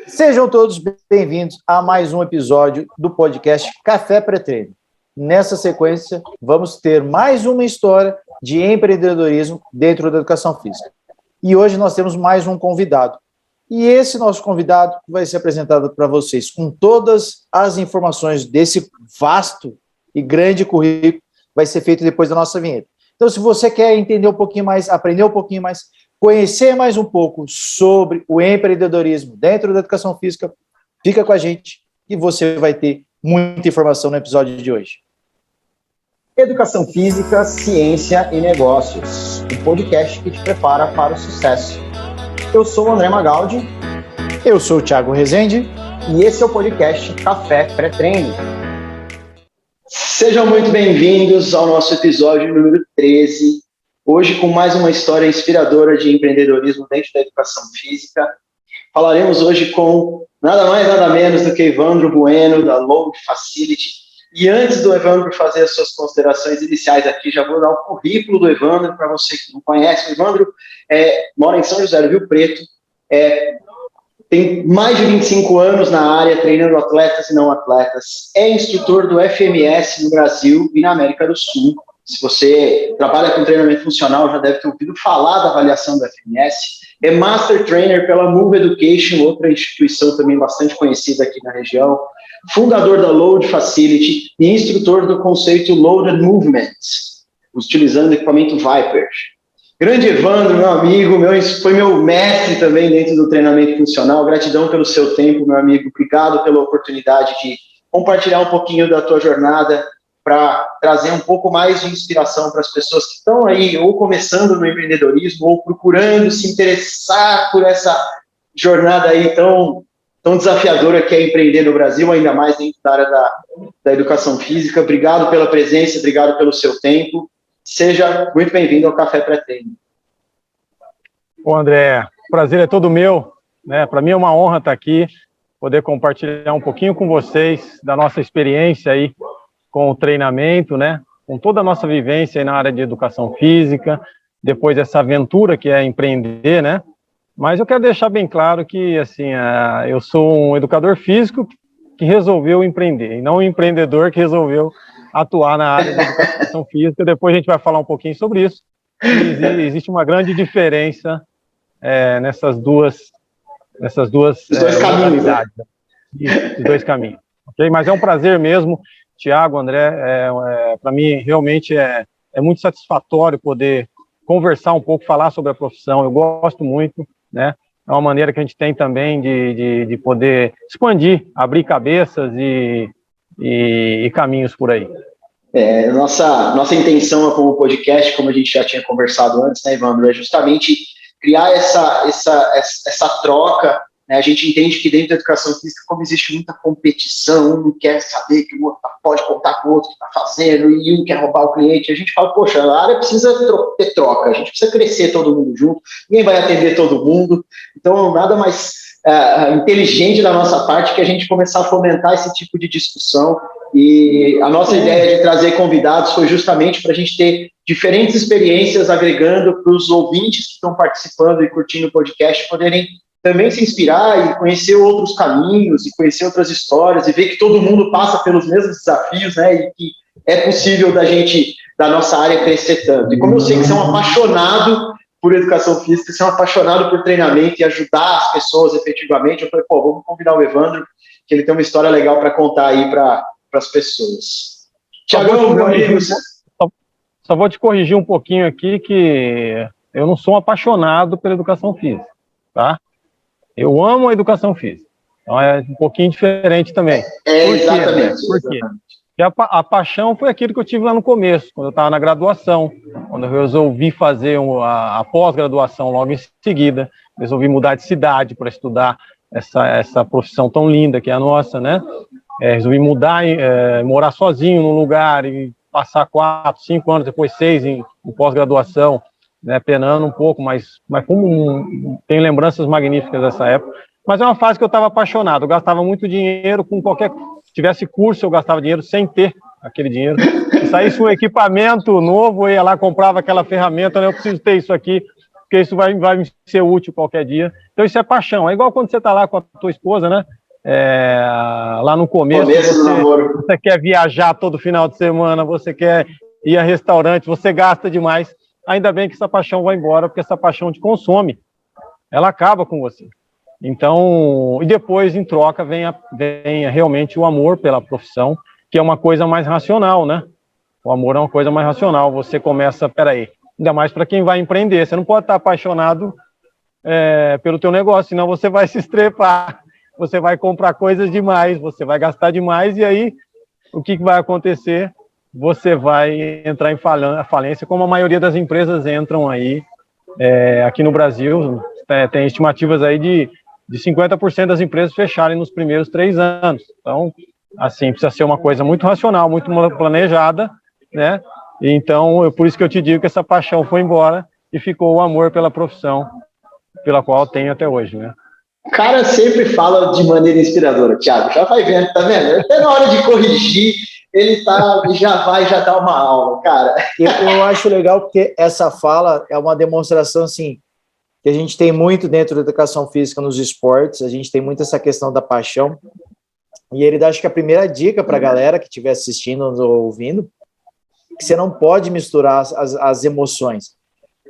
Sejam todos bem-vindos a mais um episódio do podcast Café Pré-Treino. Nessa sequência, vamos ter mais uma história de empreendedorismo dentro da educação física. E hoje nós temos mais um convidado. E esse nosso convidado vai ser apresentado para vocês com todas as informações desse vasto e grande currículo, vai ser feito depois da nossa vinheta. Então, se você quer entender um pouquinho mais, aprender um pouquinho mais, conhecer mais um pouco sobre o empreendedorismo dentro da educação física, fica com a gente e você vai ter muita informação no episódio de hoje. Educação Física, Ciência e Negócios, um podcast que te prepara para o sucesso. Eu sou o André Magaldi. Eu sou o Thiago Rezende. E esse é o podcast Café Pré-Treino. Sejam muito bem-vindos ao nosso episódio número 13. Hoje, com mais uma história inspiradora de empreendedorismo dentro da educação física. Falaremos hoje com nada mais, nada menos do que Evandro Bueno, da Load Facility. E antes do Evandro fazer as suas considerações iniciais aqui, já vou dar o currículo do Evandro, para você que não conhece. O Evandro mora em São José do Rio Preto, tem mais de 25 anos na área, treinando atletas e não atletas. É instrutor do FMS no Brasil e na América do Sul. Se você trabalha com treinamento funcional, já deve ter ouvido falar da avaliação do FMS. É Master Trainer pela Move Education, outra instituição também bastante conhecida aqui na região. Fundador da Load Facility e instrutor do conceito Loaded Movements, utilizando o equipamento Viper. Grande Evandro, meu amigo, foi meu mestre também dentro do treinamento funcional. Gratidão pelo seu tempo, meu amigo. Obrigado pela oportunidade de compartilhar um pouquinho da tua jornada para trazer um pouco mais de inspiração para as pessoas que estão aí ou começando no empreendedorismo ou procurando se interessar por essa jornada aí tão desafiadora que é empreender no Brasil, ainda mais dentro da área da educação física. Obrigado pela presença, obrigado pelo seu tempo. Seja muito bem-vindo ao Café Pré-Treino. Bom, André, o prazer é todo meu, né? Para mim é uma honra estar aqui, poder compartilhar um pouquinho com vocês da nossa experiência aí com o treinamento, né? Com toda a nossa vivência aí na área de educação física, depois dessa aventura que é empreender, né? Mas eu quero deixar bem claro que, assim, eu sou um educador físico que resolveu empreender, e não um empreendedor que resolveu atuar na área da educação física. Depois a gente vai falar um pouquinho sobre isso. E existe uma grande diferença nessas duas modalidades. Os dois caminhos. Okay? Mas é um prazer mesmo, Thiago, André, para mim realmente é muito satisfatório poder conversar um pouco, falar sobre a profissão. Eu gosto muito, né? É uma maneira que a gente tem também de poder expandir, abrir cabeças e caminhos por aí. Nossa intenção com o podcast, como a gente já tinha conversado antes, né, Evandro, é justamente criar essa troca, né? A gente entende que dentro da educação física, como existe muita competição, um quer saber que o outro pode contar com o outro que está fazendo, e um quer roubar o cliente, a gente fala, poxa, a área precisa ter troca, a gente precisa crescer todo mundo junto, ninguém vai atender todo mundo, então nada mais inteligente da nossa parte que a gente começar a fomentar esse tipo de discussão. E a nossa ideia de trazer convidados foi justamente para a gente ter diferentes experiências agregando para os ouvintes que estão participando e curtindo o podcast poderem também se inspirar e conhecer outros caminhos e conhecer outras histórias e ver que todo mundo passa pelos mesmos desafios, né, e que é possível da nossa área crescer tanto. E como eu sei que você é um apaixonado por educação física, você é um apaixonado por treinamento e ajudar as pessoas efetivamente, eu falei, vamos convidar o Evandro, que ele tem uma história legal para contar aí para as pessoas. Tiagão, meu amigo... Só vou te corrigir um pouquinho aqui que eu não sou um apaixonado pela educação física, tá? Eu amo a educação física. Então é um pouquinho diferente também. Exatamente. Por quê? Porque a paixão foi aquilo que eu tive lá no começo, quando eu estava na graduação, quando eu resolvi fazer a pós-graduação logo em seguida, resolvi mudar de cidade para estudar essa profissão tão linda que é a nossa, né? Resolvi mudar, morar sozinho num lugar e passar 4, 5 anos, depois 6 em pós-graduação, né, penando um pouco, mas como tenho lembranças magníficas dessa época. Mas é uma fase que eu estava apaixonado, eu gastava muito dinheiro com se tivesse curso, eu gastava dinheiro sem ter aquele dinheiro. Se saísse um equipamento novo, eu ia lá, comprava aquela ferramenta, né, eu preciso ter isso aqui. porque isso vai me ser útil qualquer dia. Então isso é paixão, é igual quando você está lá com a tua esposa, né? Lá no começo você quer viajar todo final de semana, você quer ir a restaurante, você gasta demais, ainda bem que essa paixão vai embora, porque essa paixão te consome, ela acaba com você. Então, e depois, em troca, vem realmente o amor pela profissão, que é uma coisa mais racional, né? O amor é uma coisa mais racional. Você começa, peraí, ainda mais para quem vai empreender. Você não pode estar apaixonado pelo teu negócio, senão você vai se estrepar, você vai comprar coisas demais, você vai gastar demais, e aí, o que vai acontecer? Você vai entrar em falência, como a maioria das empresas entram aí, aqui no Brasil. Tem estimativas aí de 50% das empresas fecharem nos primeiros 3 anos. Então, assim, precisa ser uma coisa muito racional, muito planejada, né? Então, por isso que eu te digo que essa paixão foi embora e ficou o amor pela profissão, pela qual eu tenho até hoje, né? O cara sempre fala de maneira inspiradora, Thiago, já vai vendo, tá vendo? Até na hora de corrigir, ele já dá uma aula, cara. Eu acho legal porque essa fala é uma demonstração, assim, que a gente tem muito dentro da educação física nos esportes, a gente tem muito essa questão da paixão, e ele dá, acho que a primeira dica para a galera que estiver assistindo ou ouvindo, que você não pode misturar as emoções.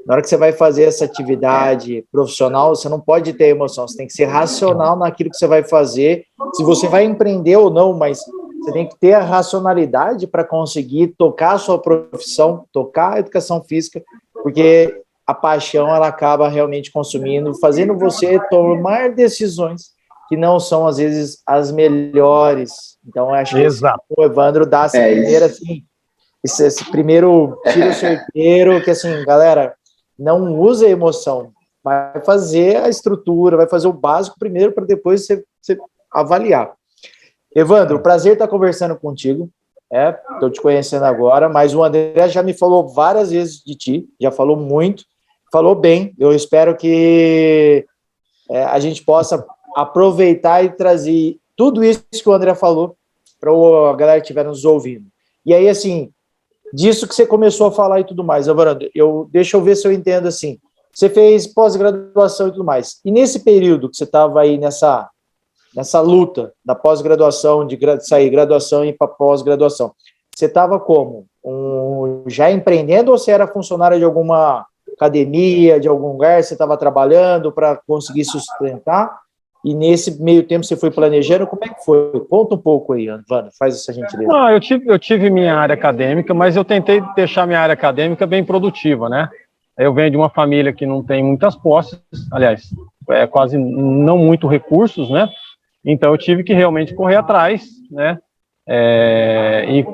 Na hora que você vai fazer essa atividade profissional, você não pode ter emoção, você tem que ser racional naquilo que você vai fazer, se você vai empreender ou não, mas você tem que ter a racionalidade para conseguir tocar a sua profissão, tocar a educação física, porque a paixão, ela acaba realmente consumindo, fazendo você tomar decisões que não são, às vezes, as melhores. Então, eu acho que o Evandro dá essa primeira, assim, esse primeiro tiro certeiro, que, assim, galera, não usa a emoção, vai fazer a estrutura, vai fazer o básico primeiro, para depois você avaliar. Evandro, prazer estar conversando contigo. Estou te conhecendo agora, mas o André já me falou várias vezes de ti, já falou muito, falou bem. Eu espero que a gente possa aproveitar e trazer tudo isso que o André falou para a galera que estiver nos ouvindo. E aí, assim, disso que você começou a falar e tudo mais, Evandro, deixa eu ver se eu entendo assim. Você fez pós-graduação e tudo mais. E nesse período que você estava aí nessa luta da pós-graduação, de sair graduação e ir para pós-graduação, você estava como? Já empreendendo ou você era funcionário de alguma academia, de algum lugar, você estava trabalhando para conseguir sustentar? E nesse meio tempo você foi planejando, como é que foi? Conta um pouco aí, Evandro, faz essa gentileza. Não, eu tive minha área acadêmica, mas eu tentei deixar minha área acadêmica bem produtiva, né? Eu venho de uma família que não tem muitas posses, aliás, quase não muito recursos, né? Então eu tive que realmente correr atrás, né?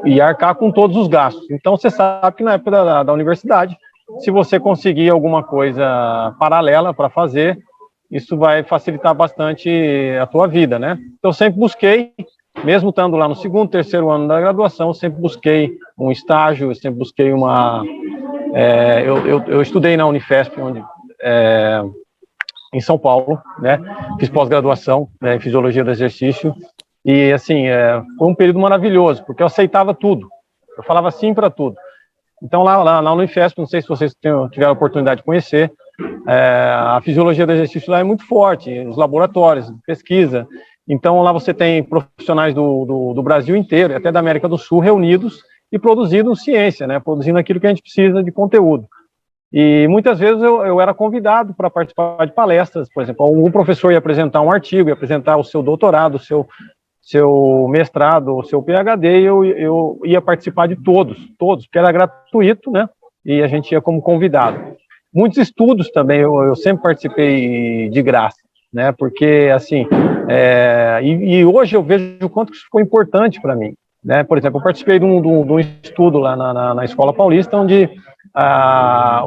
E arcar com todos os gastos. Então você sabe que na época da universidade, se você conseguir alguma coisa paralela para fazer, isso vai facilitar bastante a tua vida, né? Então eu sempre busquei, mesmo estando lá no 2º, 3º ano da graduação, eu sempre busquei um estágio, eu sempre busquei eu estudei na Unifesp, em São Paulo, né? Fiz pós-graduação em Fisiologia do Exercício, e assim, foi um período maravilhoso, porque eu aceitava tudo, eu falava sim para tudo. Então lá na Unifesp, não sei se vocês tiveram a oportunidade de conhecer, a Fisiologia do Exercício lá é muito forte, os laboratórios, pesquisa. Então lá você tem profissionais do Brasil inteiro, até da América do Sul, reunidos e produzindo ciência, né? Produzindo aquilo que a gente precisa de conteúdo. E muitas vezes eu era convidado para participar de palestras, por exemplo, algum professor ia apresentar um artigo, ia apresentar o seu doutorado, o seu mestrado, o seu PhD, e eu ia participar de todos, porque era gratuito, né? E a gente ia como convidado. Muitos estudos também, eu sempre participei de graça, né? Porque, assim, e hoje eu vejo o quanto isso foi importante para mim, né? Por exemplo, eu participei de um estudo lá na Escola Paulista, onde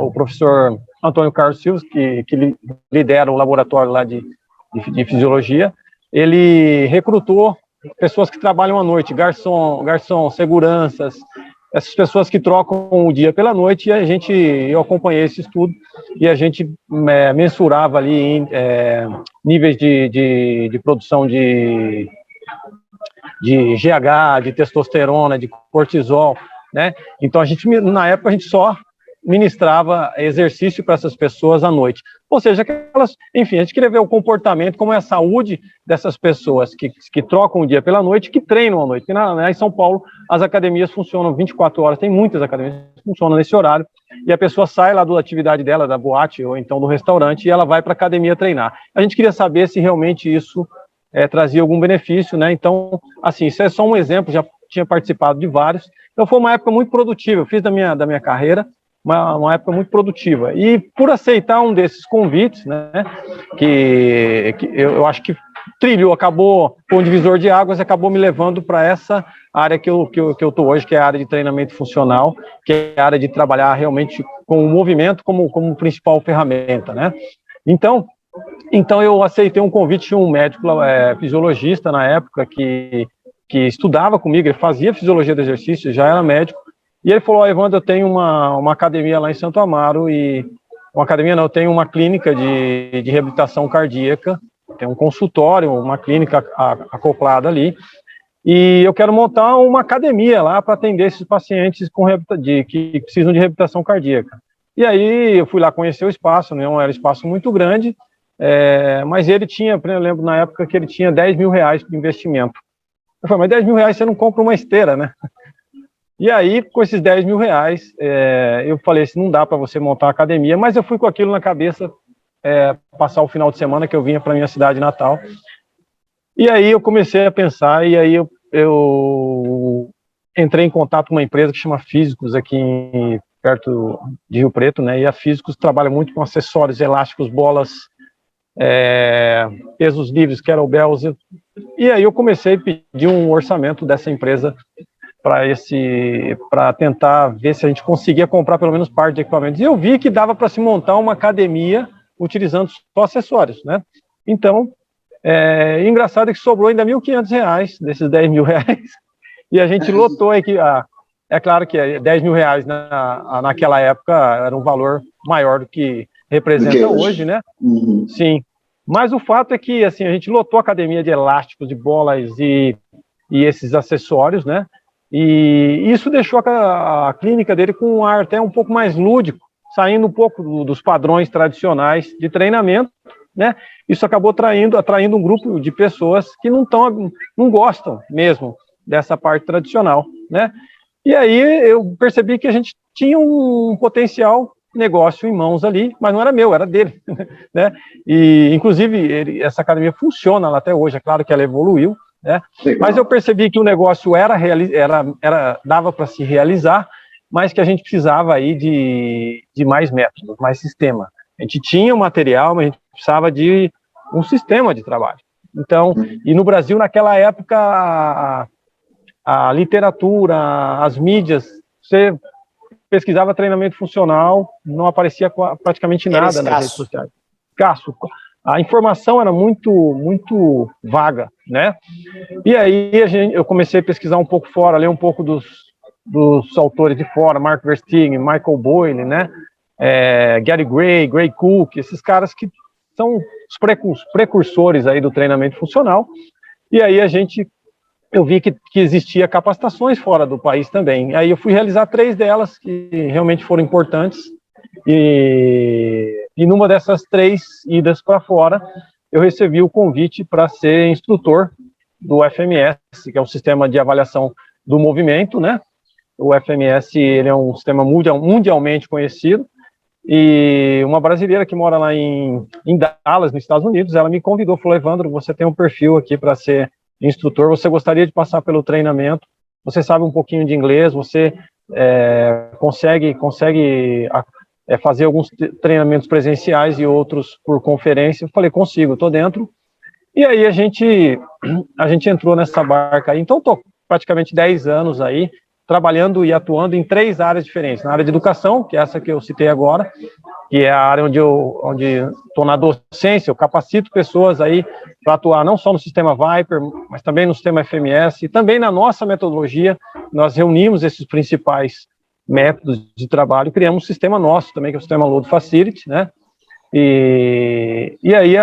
o professor Antônio Carlos Silva, que lidera o laboratório lá de fisiologia, ele recrutou pessoas que trabalham à noite, garçom, seguranças, essas pessoas que trocam o dia pela noite, e eu acompanhei esse estudo, e a gente mensurava ali níveis de produção de GH, de testosterona, de cortisol, né? Então na época a gente só ministrava exercício para essas pessoas à noite. Ou seja, enfim, a gente queria ver o comportamento, como é a saúde dessas pessoas que trocam o dia pela noite, que treinam à noite. Porque em São Paulo, as academias funcionam 24 horas, tem muitas academias que funcionam nesse horário, e a pessoa sai lá da atividade dela, da boate ou então do restaurante, e ela vai para a academia treinar. A gente queria saber se realmente isso trazia algum benefício, né? Então, assim, isso é só um exemplo, já tinha participado de vários. Então, foi uma época muito produtiva, eu fiz da minha carreira, uma época muito produtiva. E por aceitar um desses convites, né, que eu acho que acabou com o divisor de águas, acabou me levando para essa área que eu estou hoje, que é a área de treinamento funcional, que é a área de trabalhar realmente com o movimento como principal ferramenta, né? Então eu aceitei um convite de um médico fisiologista na época que estudava comigo, ele fazia fisiologia do exercício, já era médico. E ele falou, Evandro, eu tenho uma academia lá em Santo Amaro, eu tenho uma clínica de reabilitação cardíaca, tem um consultório, uma clínica acoplada ali, e eu quero montar uma academia lá para atender esses pacientes que precisam de reabilitação cardíaca. E aí eu fui lá conhecer o espaço, não era um espaço muito grande, mas ele tinha, eu lembro na época que ele tinha R$10 mil de investimento. Eu falei, mas R$10 mil você não compra uma esteira, né? E aí, com esses R$10 mil, eu falei assim, não dá para você montar uma academia, mas eu fui com aquilo na cabeça, passar o final de semana que eu vinha para minha cidade natal. E aí eu comecei a pensar, e aí eu entrei em contato com uma empresa que chama Físicos, aqui perto de Rio Preto, né? E a Físicos trabalha muito com acessórios elásticos, bolas, pesos livres, kettlebells. E aí eu comecei a pedir um orçamento dessa empresa para tentar ver se a gente conseguia comprar pelo menos parte de equipamentos. E eu vi que dava para se montar uma academia utilizando só acessórios, né? Então, engraçado é que sobrou ainda R$1.500 desses R$10 mil, e a gente lotou aqui. É claro que R$10 mil naquela época era um valor maior do que representa hoje, né? Uhum. Sim. Mas o fato é que assim, a gente lotou a academia de elásticos, de bolas e esses acessórios, né? E isso deixou a clínica dele com um ar até um pouco mais lúdico, saindo um pouco dos padrões tradicionais de treinamento, né? Isso acabou atraindo um grupo de pessoas que não gostam mesmo dessa parte tradicional, né? E aí eu percebi que a gente tinha um potencial negócio em mãos ali, mas não era meu, era dele, né? E inclusive essa academia funciona lá até hoje, é claro que ela evoluiu, né? Mas eu percebi que o negócio dava para se realizar, mas que a gente precisava aí de mais métodos, mais sistema. A gente tinha o material, mas a gente precisava de um sistema de trabalho. Então, e no Brasil, naquela época, a literatura, as mídias, você pesquisava treinamento funcional, não aparecia praticamente nada nas redes sociais. Escasso. A informação era muito, muito vaga, né? E aí eu comecei a pesquisar um pouco fora, ler um pouco dos autores de fora, Mark Verstegen, Michael Boyle, né? Gary Gray, Gray Cook, esses caras que são os precursores aí do treinamento funcional. E aí eu vi que existia capacitações fora do país também. Aí eu fui realizar 3 delas que realmente foram importantes. E numa dessas 3 idas para fora, eu recebi o convite para ser instrutor do FMS, que é um sistema de avaliação do movimento, né? O FMS, ele é um sistema mundialmente conhecido, e uma brasileira que mora lá em Dallas, nos Estados Unidos, ela me convidou, falou, Evandro, você tem um perfil aqui para ser instrutor, você gostaria de passar pelo treinamento, você sabe um pouquinho de inglês, você consegue fazer alguns treinamentos presenciais e outros por conferência. Eu falei, consigo, estou dentro. E aí a gente entrou nessa barca aí. Então, estou praticamente 10 anos aí, trabalhando e atuando em 3 áreas diferentes. Na área de educação, que é essa que eu citei agora, que é a área onde estou na docência, eu capacito pessoas aí para atuar não só no sistema Viper, mas também no sistema FMS, e também na nossa metodologia. Nós reunimos esses principais métodos de trabalho, criamos um sistema nosso também, que é o sistema Load Facility, né? E aí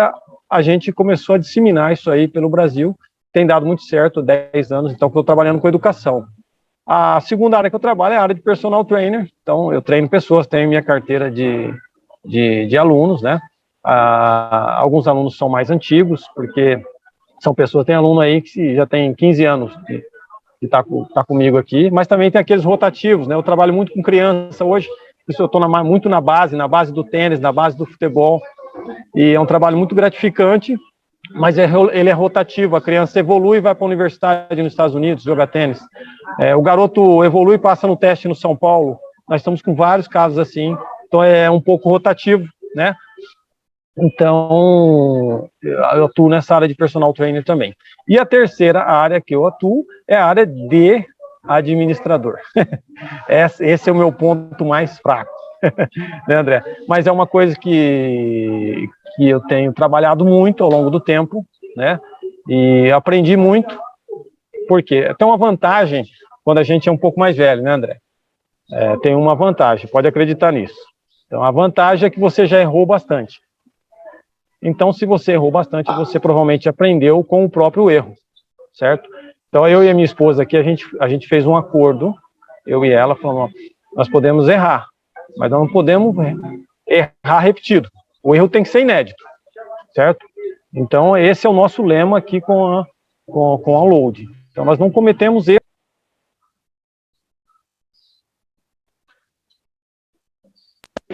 a gente começou a disseminar isso aí pelo Brasil, tem dado muito certo, 10 anos, então estou trabalhando com educação. A segunda área que eu trabalho é a área de personal trainer. Então, eu treino pessoas, tenho minha carteira de alunos, né? Alguns alunos são mais antigos, porque são pessoas, tem aluno aí que já tem 15 anos que tá comigo aqui, mas também tem aqueles rotativos, né? Eu trabalho muito com criança hoje, isso eu estou muito na base do tênis, na base do futebol, e é um trabalho muito gratificante, mas ele é rotativo, a criança evolui e vai para a universidade nos Estados Unidos jogar tênis. O garoto evolui e passa no teste no São Paulo, nós estamos com vários casos assim, então é um pouco rotativo, né? Então, eu atuo nessa área de personal trainer também. E a terceira área que eu atuo é a área de administrador. Esse é o meu ponto mais fraco, né, André? Mas é uma coisa que eu tenho trabalhado muito ao longo do tempo, né? E aprendi muito, porque tem uma vantagem quando a gente é um pouco mais velho, né, André? Tem uma vantagem, pode acreditar nisso. Então, a vantagem é que você já errou bastante. Então, se você errou bastante, você provavelmente aprendeu com o próprio erro, certo? Então, eu e a minha esposa aqui, a gente fez um acordo, eu e ela, falando, nós podemos errar, mas nós não podemos errar repetido. O erro tem que ser inédito, certo? Então, esse é o nosso lema aqui com a Load. Então, nós não cometemos erro.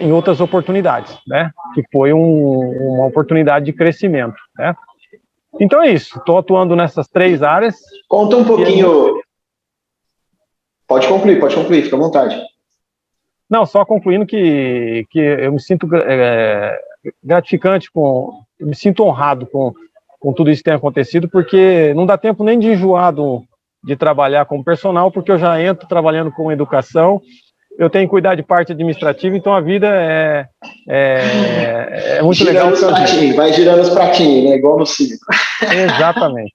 Em outras oportunidades, né? Que foi uma oportunidade de crescimento, né? Então é isso, estou atuando nessas 3 áreas. Conta um pouquinho. Pode concluir, fica à vontade. Não, só concluindo que eu me sinto gratificante, eu me sinto honrado com tudo isso que tem acontecido, porque não dá tempo nem de enjoar de trabalhar como personal, porque eu já entro trabalhando com educação, eu tenho que cuidar de parte administrativa, então a vida é muito legal. Vai girando os pratinhos, né? Igual no circo. Exatamente.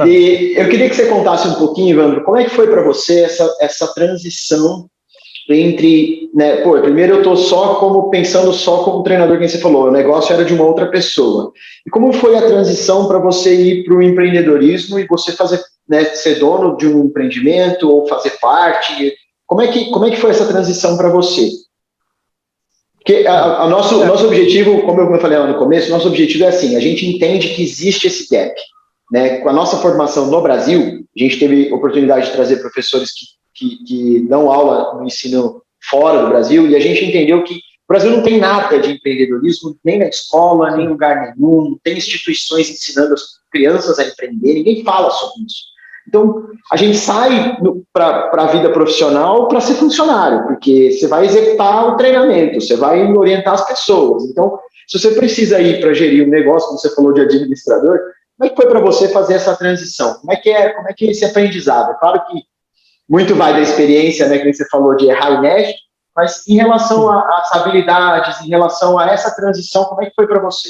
E eu queria que você contasse um pouquinho, Evandro, como é que foi para você essa transição entre, né, primeiro eu estou pensando só como treinador, que você falou, o negócio era de uma outra pessoa. E como foi a transição para você ir para o empreendedorismo e você fazer, né, ser dono de um empreendimento ou fazer parte? Como é que foi essa transição para você? Porque nosso objetivo, como eu falei lá no começo, nosso objetivo é assim, a gente entende que existe esse gap, né? Com a nossa formação no Brasil, a gente teve oportunidade de trazer professores que dão aula no ensino fora do Brasil, e a gente entendeu que o Brasil não tem nada de empreendedorismo, nem na escola, nem em lugar nenhum, não tem instituições ensinando as crianças a empreender, ninguém fala sobre isso. Então, a gente sai para a vida profissional para ser funcionário, porque você vai executar o treinamento, você vai orientar as pessoas. Então, se você precisa ir para gerir um negócio, como você falou de administrador, como é que foi para você fazer essa transição? Como é que é esse aprendizado? É claro que muito vai da experiência, né, que você falou de errar inédito, mas em relação às habilidades, em relação a essa transição, como é que foi para você?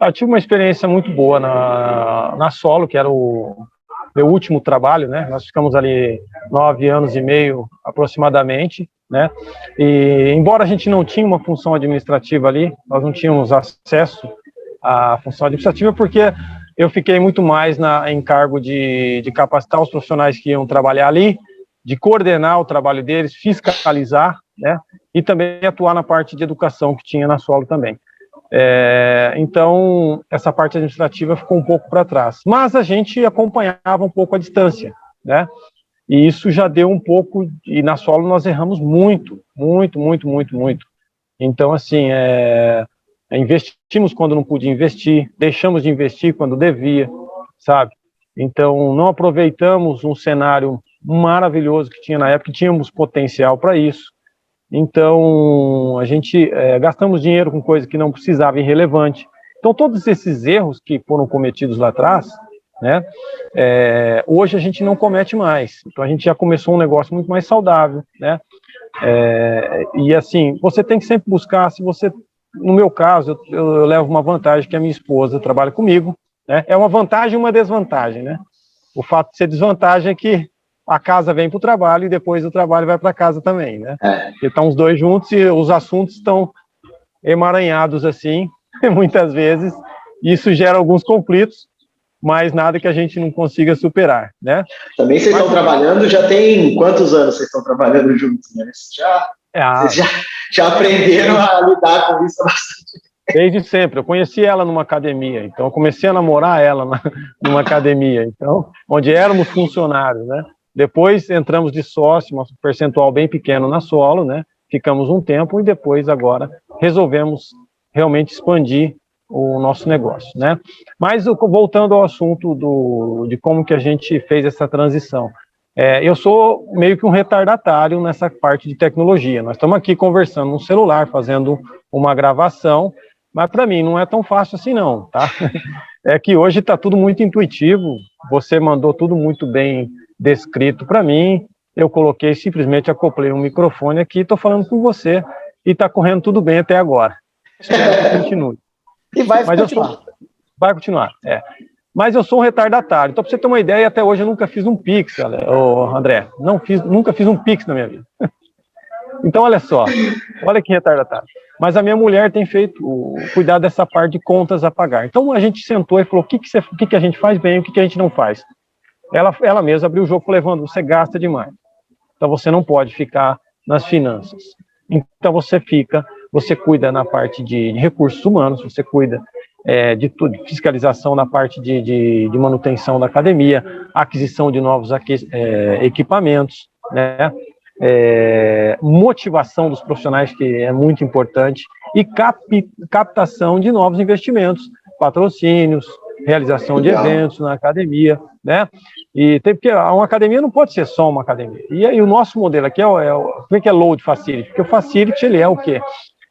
Eu tive uma experiência muito boa na Solo, que era o meu último trabalho, né? Nós ficamos ali 9 anos e meio aproximadamente, né? E embora a gente não tinha uma função administrativa ali, nós não tínhamos acesso à função administrativa, porque eu fiquei muito mais em cargo de capacitar os profissionais que iam trabalhar ali, de coordenar o trabalho deles, fiscalizar, né? E também atuar na parte de educação que tinha na Solo também. Então, essa parte administrativa ficou um pouco para trás. Mas a gente acompanhava um pouco a distância, né? E isso já deu um pouco... E na Solo nós erramos muito. Então, assim, investimos quando não podia investir, deixamos de investir quando devia, sabe? Então, não aproveitamos um cenário maravilhoso que tinha na época, tínhamos potencial para isso. Então, a gente gastamos dinheiro com coisa que não precisava, irrelevante. Então, todos esses erros que foram cometidos lá atrás, né, hoje a gente não comete mais. Então, a gente já começou um negócio muito mais saudável, né? E assim, você tem que sempre buscar, no meu caso, eu levo uma vantagem que a minha esposa trabalha comigo, né? É uma vantagem e uma desvantagem, né? O fato de ser desvantagem é que a casa vem para o trabalho e depois o trabalho vai para casa também, né? Porque estão os dois juntos e os assuntos estão emaranhados assim, muitas vezes, e isso gera alguns conflitos, mas nada que a gente não consiga superar, né? Também vocês estão trabalhando, já tem quantos anos vocês estão trabalhando juntos, né? Vocês já aprenderam a lidar com isso bastante. Desde sempre. Eu conheci ela numa academia, então eu comecei a namorar ela numa academia, então, onde éramos funcionários, né? Depois entramos de sócio, um percentual bem pequeno na Solo, né? Ficamos um tempo e depois agora resolvemos realmente expandir o nosso negócio, né? Mas voltando ao assunto de como que a gente fez essa transição. Eu sou meio que um retardatário nessa parte de tecnologia. Nós estamos aqui conversando no celular, fazendo uma gravação, mas para mim não é tão fácil assim não, tá? É que hoje está tudo muito intuitivo, você mandou tudo muito bem descrito para mim, eu coloquei, simplesmente acoplei um microfone aqui, estou falando com você, e está correndo tudo bem até agora. Espero que continue. E vai continuar. Vai continuar, Mas eu sou um retardatário, então para você ter uma ideia, até hoje eu nunca fiz um Pix, André, nunca fiz um Pix na minha vida. Então olha só, olha que retardatário. Mas a minha mulher tem cuidado dessa parte de contas a pagar. Então a gente sentou e falou, o que a gente faz bem, o que a gente não faz. Ela mesma abriu o jogo e falou, Evandro, você gasta demais. Então você não pode ficar nas finanças. Então você cuida na parte de recursos humanos, você cuida de tudo, fiscalização na parte de manutenção da academia, aquisição de novos equipamentos, né? Motivação dos profissionais, que é muito importante, e captação de novos investimentos, patrocínios, realização de eventos na academia, né? E porque uma academia não pode ser só uma academia. E aí o nosso modelo aqui como é que é Load Facility? Porque o Facility, ele é o quê?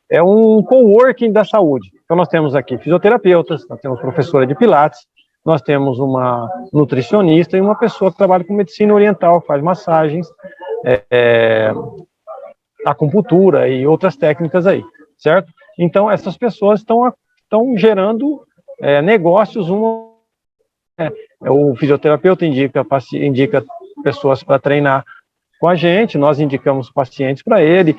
É um coworking da saúde. Então nós temos aqui fisioterapeutas, nós temos professora de pilates, nós temos uma nutricionista e uma pessoa que trabalha com medicina oriental, faz massagens, acupuntura e outras técnicas aí, certo? Então essas pessoas estão gerando negócios. O fisioterapeuta indica pessoas para treinar com a gente, nós indicamos pacientes para ele,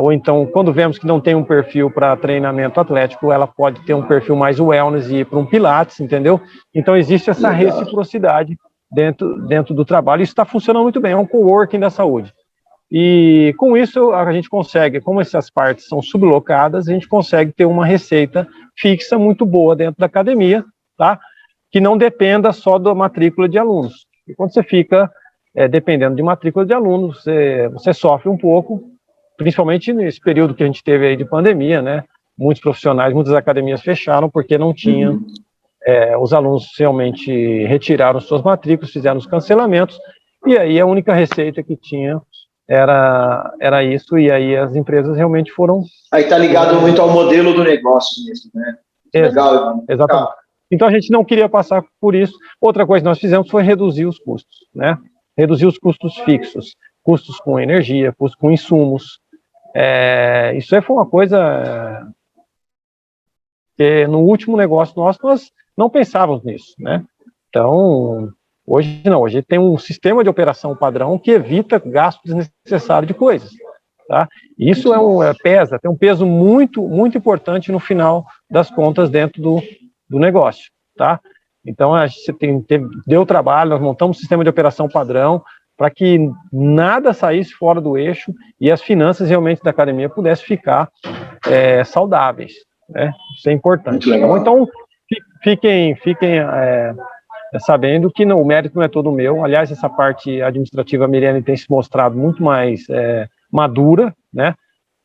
ou então, quando vemos que não tem um perfil para treinamento atlético, ela pode ter um perfil mais wellness e ir para um pilates, entendeu? Então, existe essa reciprocidade dentro do trabalho, isso está funcionando muito bem, é um coworking da saúde. E com isso, a gente consegue, como essas partes são sublocadas, a gente consegue ter uma receita fixa muito boa dentro da academia, tá? Que não dependa só da matrícula de alunos. E quando você fica dependendo de matrícula de alunos, você sofre um pouco, principalmente nesse período que a gente teve aí de pandemia, né? Muitos profissionais, muitas academias fecharam porque não tinham, os alunos realmente retiraram suas matrículas, fizeram os cancelamentos, e aí a única receita que tinha era isso, e aí as empresas realmente foram... Aí está ligado muito ao modelo do negócio mesmo, né? Legal. Exatamente. Então a gente não queria passar por isso. Outra coisa que nós fizemos foi reduzir os custos, né? Reduzir os custos fixos, custos com energia, custos com insumos. Isso foi uma coisa que no último negócio nosso nós não pensávamos nisso, né? Então, hoje não, hoje tem um sistema de operação padrão que evita gasto desnecessário de coisas, tá? Isso tem um peso muito, muito importante no final das contas dentro do negócio, tá? Então, deu trabalho, nós montamos um sistema de operação padrão para que nada saísse fora do eixo e as finanças realmente da academia pudessem ficar saudáveis, né? Isso é importante. Então, fiquem sabendo que o mérito não é todo meu. Aliás, essa parte administrativa, a Miriane tem se mostrado muito mais madura, né?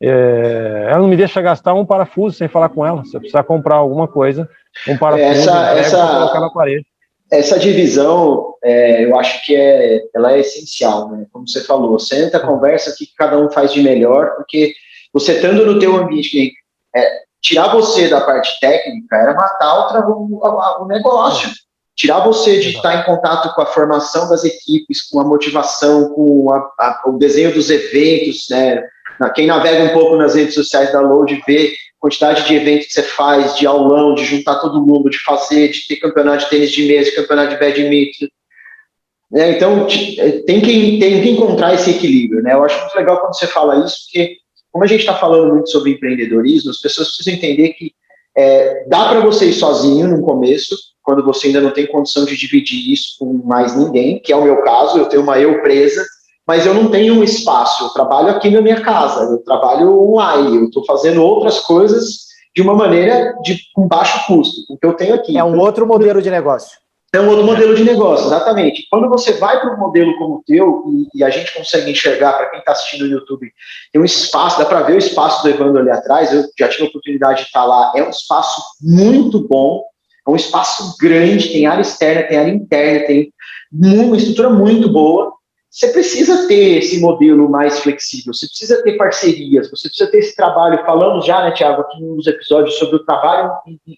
Ela não me deixa gastar um parafuso sem falar com ela. Se eu precisar comprar alguma coisa, um parafuso, colocar na parede. Essa divisão, eu acho que ela é essencial, né? Como você falou, senta, conversa, o que cada um faz de melhor, porque você estando no teu ambiente, tirar você da parte técnica era matar o negócio. Tirar você de estar em contato com a formação das equipes, com a motivação, com o desenho dos eventos, né? Quem navega um pouco nas redes sociais da Load vê a quantidade de eventos que você faz, de aulão, de juntar todo mundo, de ter campeonato de tênis de mesa, campeonato de badminton. Então, tem que encontrar esse equilíbrio, né? Eu acho muito legal quando você fala isso, porque como a gente está falando muito sobre empreendedorismo, as pessoas precisam entender que Dá para você ir sozinho no começo, quando você ainda não tem condição de dividir isso com mais ninguém, que é o meu caso, eu tenho uma empresa, mas eu não tenho um espaço, eu trabalho aqui na minha casa, eu trabalho online, eu estou fazendo outras coisas de uma maneira com baixo custo, o que eu tenho aqui. É um outro modelo de negócio. É um outro modelo de negócio, exatamente. Quando você vai para um modelo como o teu, e a gente consegue enxergar, para quem está assistindo no YouTube, tem um espaço, dá para ver o espaço do Evandro ali atrás, eu já tive a oportunidade de estar lá, é um espaço muito bom, é um espaço grande, tem área externa, tem área interna, tem uma estrutura muito boa. Você precisa ter esse modelo mais flexível, você precisa ter parcerias, você precisa ter esse trabalho. Falamos já, né, Thiago, aqui nos episódios sobre o trabalho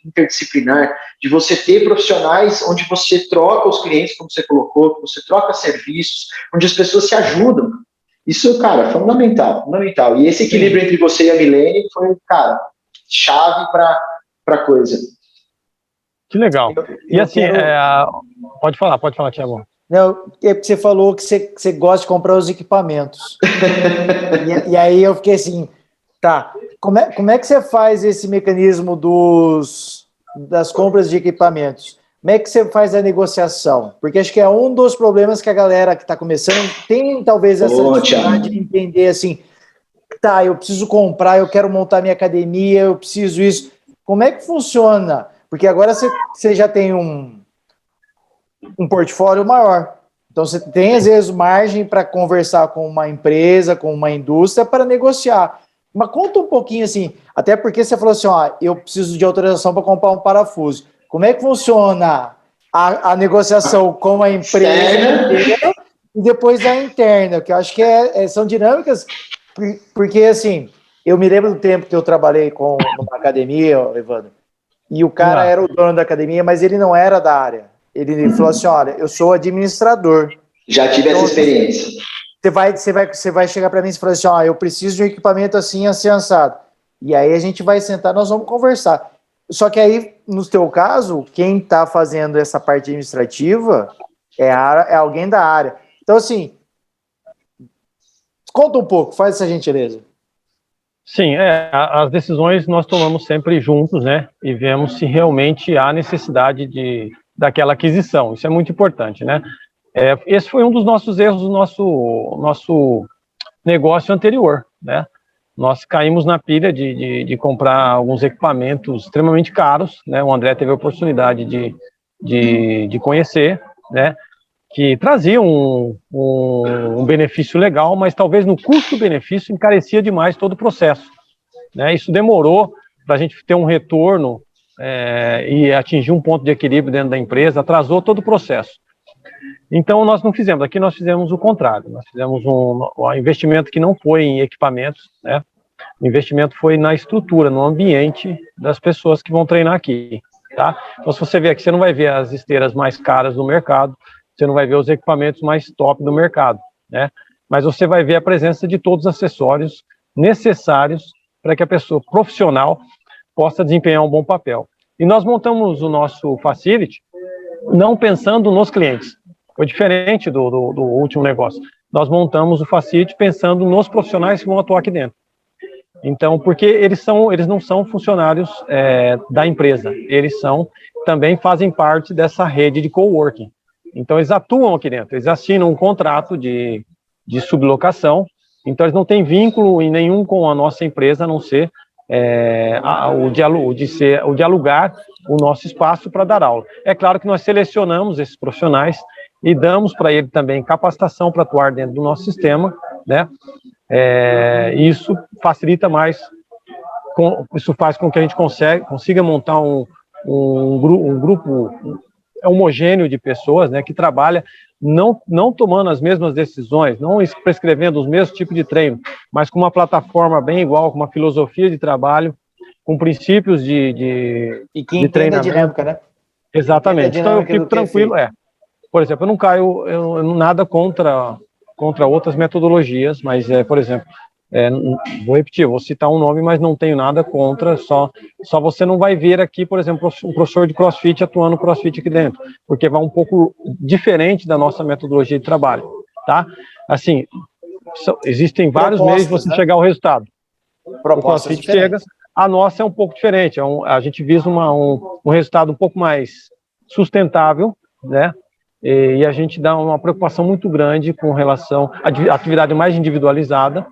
interdisciplinar, de você ter profissionais onde você troca os clientes, como você colocou, você troca serviços, onde as pessoas se ajudam. Isso, cara, é fundamental, fundamental. E esse equilíbrio entre você e a Milene foi, cara, chave para a coisa. Que legal. E assim, pode falar, Thiago. Não, é porque você falou que você gosta de comprar os equipamentos. e aí eu fiquei assim, tá, como é que você faz esse mecanismo das compras de equipamentos? Como é que você faz a negociação? Porque acho que é um dos problemas que a galera que está começando tem talvez essa dificuldade de entender assim, tá, eu preciso comprar, eu quero montar minha academia, eu preciso isso. Como é que funciona? Porque agora você já tem um portfólio maior. Então, você tem, às vezes, margem para conversar com uma empresa, com uma indústria, para negociar. Mas conta um pouquinho, assim, até porque você falou assim, eu preciso de autorização para comprar um parafuso. Como é que funciona a negociação com a empresa e depois a interna? Que eu acho que são dinâmicas, porque, assim, eu me lembro do tempo que eu trabalhei numa academia, Evandro, e o cara era o dono da academia, mas ele não era da área. Ele falou assim, olha, eu sou administrador. Já tive essa experiência. Você vai chegar para mim e falar assim, eu preciso de um equipamento assim, assim, assado. E aí a gente vai sentar, nós vamos conversar. Só que aí, no teu caso, quem está fazendo essa parte administrativa é alguém da área. Então, assim, conta um pouco, faz essa gentileza. Sim, as decisões nós tomamos sempre juntos, né? E vemos se realmente há necessidade daquela aquisição. Isso é muito importante, né? Esse foi um dos nossos erros do nosso negócio anterior, né? Nós caímos na pilha de comprar alguns equipamentos extremamente caros, né? O André teve a oportunidade de conhecer, né? Que traziam um benefício legal, mas talvez no custo-benefício encarecia demais todo o processo, né? Isso demorou para a gente ter um retorno e atingir um ponto de equilíbrio dentro da empresa, atrasou todo o processo. Então, nós não fizemos. Aqui nós fizemos o contrário. Nós fizemos um investimento que não foi em equipamentos, né? O investimento foi na estrutura, no ambiente das pessoas que vão treinar aqui, tá? Então, se você ver aqui, você não vai ver as esteiras mais caras do mercado, você não vai ver os equipamentos mais top do mercado, né? Mas você vai ver a presença de todos os acessórios necessários para que a pessoa profissional possa desempenhar um bom papel. E nós montamos o nosso facility não pensando nos clientes. Foi diferente do último negócio. Nós montamos o facility pensando nos profissionais que vão atuar aqui dentro. Então, porque eles não são funcionários da empresa, eles também fazem parte dessa rede de coworking. Então, eles atuam aqui dentro, eles assinam um contrato de sublocação, então eles não têm vínculo em nenhum com a nossa empresa, a não ser o de alugar o nosso espaço para dar aula. É claro que nós selecionamos esses profissionais e damos para ele também capacitação para atuar dentro do nosso sistema, né? Isso facilita mais, isso faz com que a gente consiga montar um grupo homogêneo de pessoas, né, que trabalha não tomando as mesmas decisões, não prescrevendo os mesmos tipos de treino, mas com uma plataforma bem igual, com uma filosofia de trabalho, com princípios de treinamento. A dinâmica, né? Exatamente. Então eu fico tranquilo. Por exemplo, eu não caio nada contra outras metodologias, mas, por exemplo, vou repetir, vou citar um nome, mas não tenho nada contra, só você não vai ver aqui, por exemplo, um professor de CrossFit atuando CrossFit aqui dentro, porque vai um pouco diferente da nossa metodologia de trabalho, tá? Assim, existem vários meios de você chegar ao resultado. O CrossFit chega A nossa é um pouco diferente, a gente visa um resultado um pouco mais sustentável, né? E a gente dá uma preocupação muito grande com relação à atividade mais individualizada,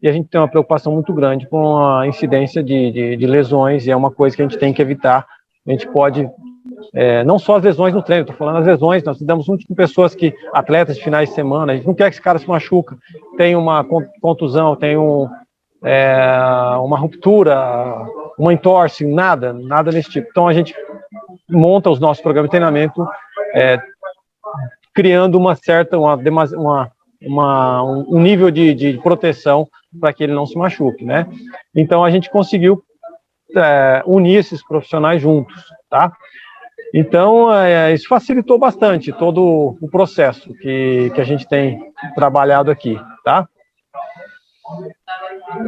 e a gente tem uma preocupação muito grande com a incidência de lesões, e é uma coisa que a gente tem que evitar. A gente pode, não só as lesões no treino, estou falando as lesões, nós lidamos muito com pessoas atletas de finais de semana, a gente não quer que esse cara se machuque, tem uma contusão, tem uma ruptura, uma entorse, nada desse tipo. Então a gente monta os nossos programas de treinamento criando um nível de proteção para que ele não se machuque, né? Então a gente conseguiu unir esses profissionais juntos, tá? Então isso facilitou bastante todo o processo que a gente tem trabalhado aqui, tá?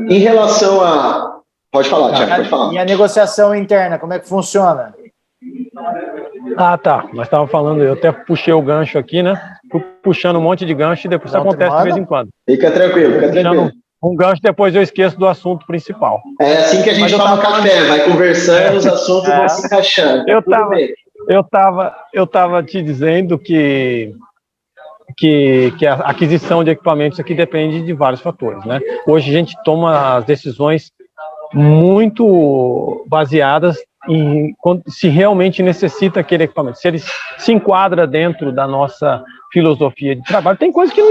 Em relação a... Pode falar, Thiago, pode falar. E a negociação interna, como é que funciona? Ah, tá. Nós estávamos falando, eu até puxei o gancho aqui, né? Fui puxando um monte de gancho e depois isso acontece de vez em quando. Fica tranquilo, fica tranquilo. Um gancho, depois eu esqueço do assunto principal. É assim que a gente toma café, vai conversando, os assuntos vão se encaixando. Eu tava te dizendo que a aquisição de equipamentos aqui depende de vários fatores, né? Hoje a gente toma as decisões muito baseadas em se realmente necessita aquele equipamento, se ele se enquadra dentro da nossa filosofia de trabalho. Tem coisa que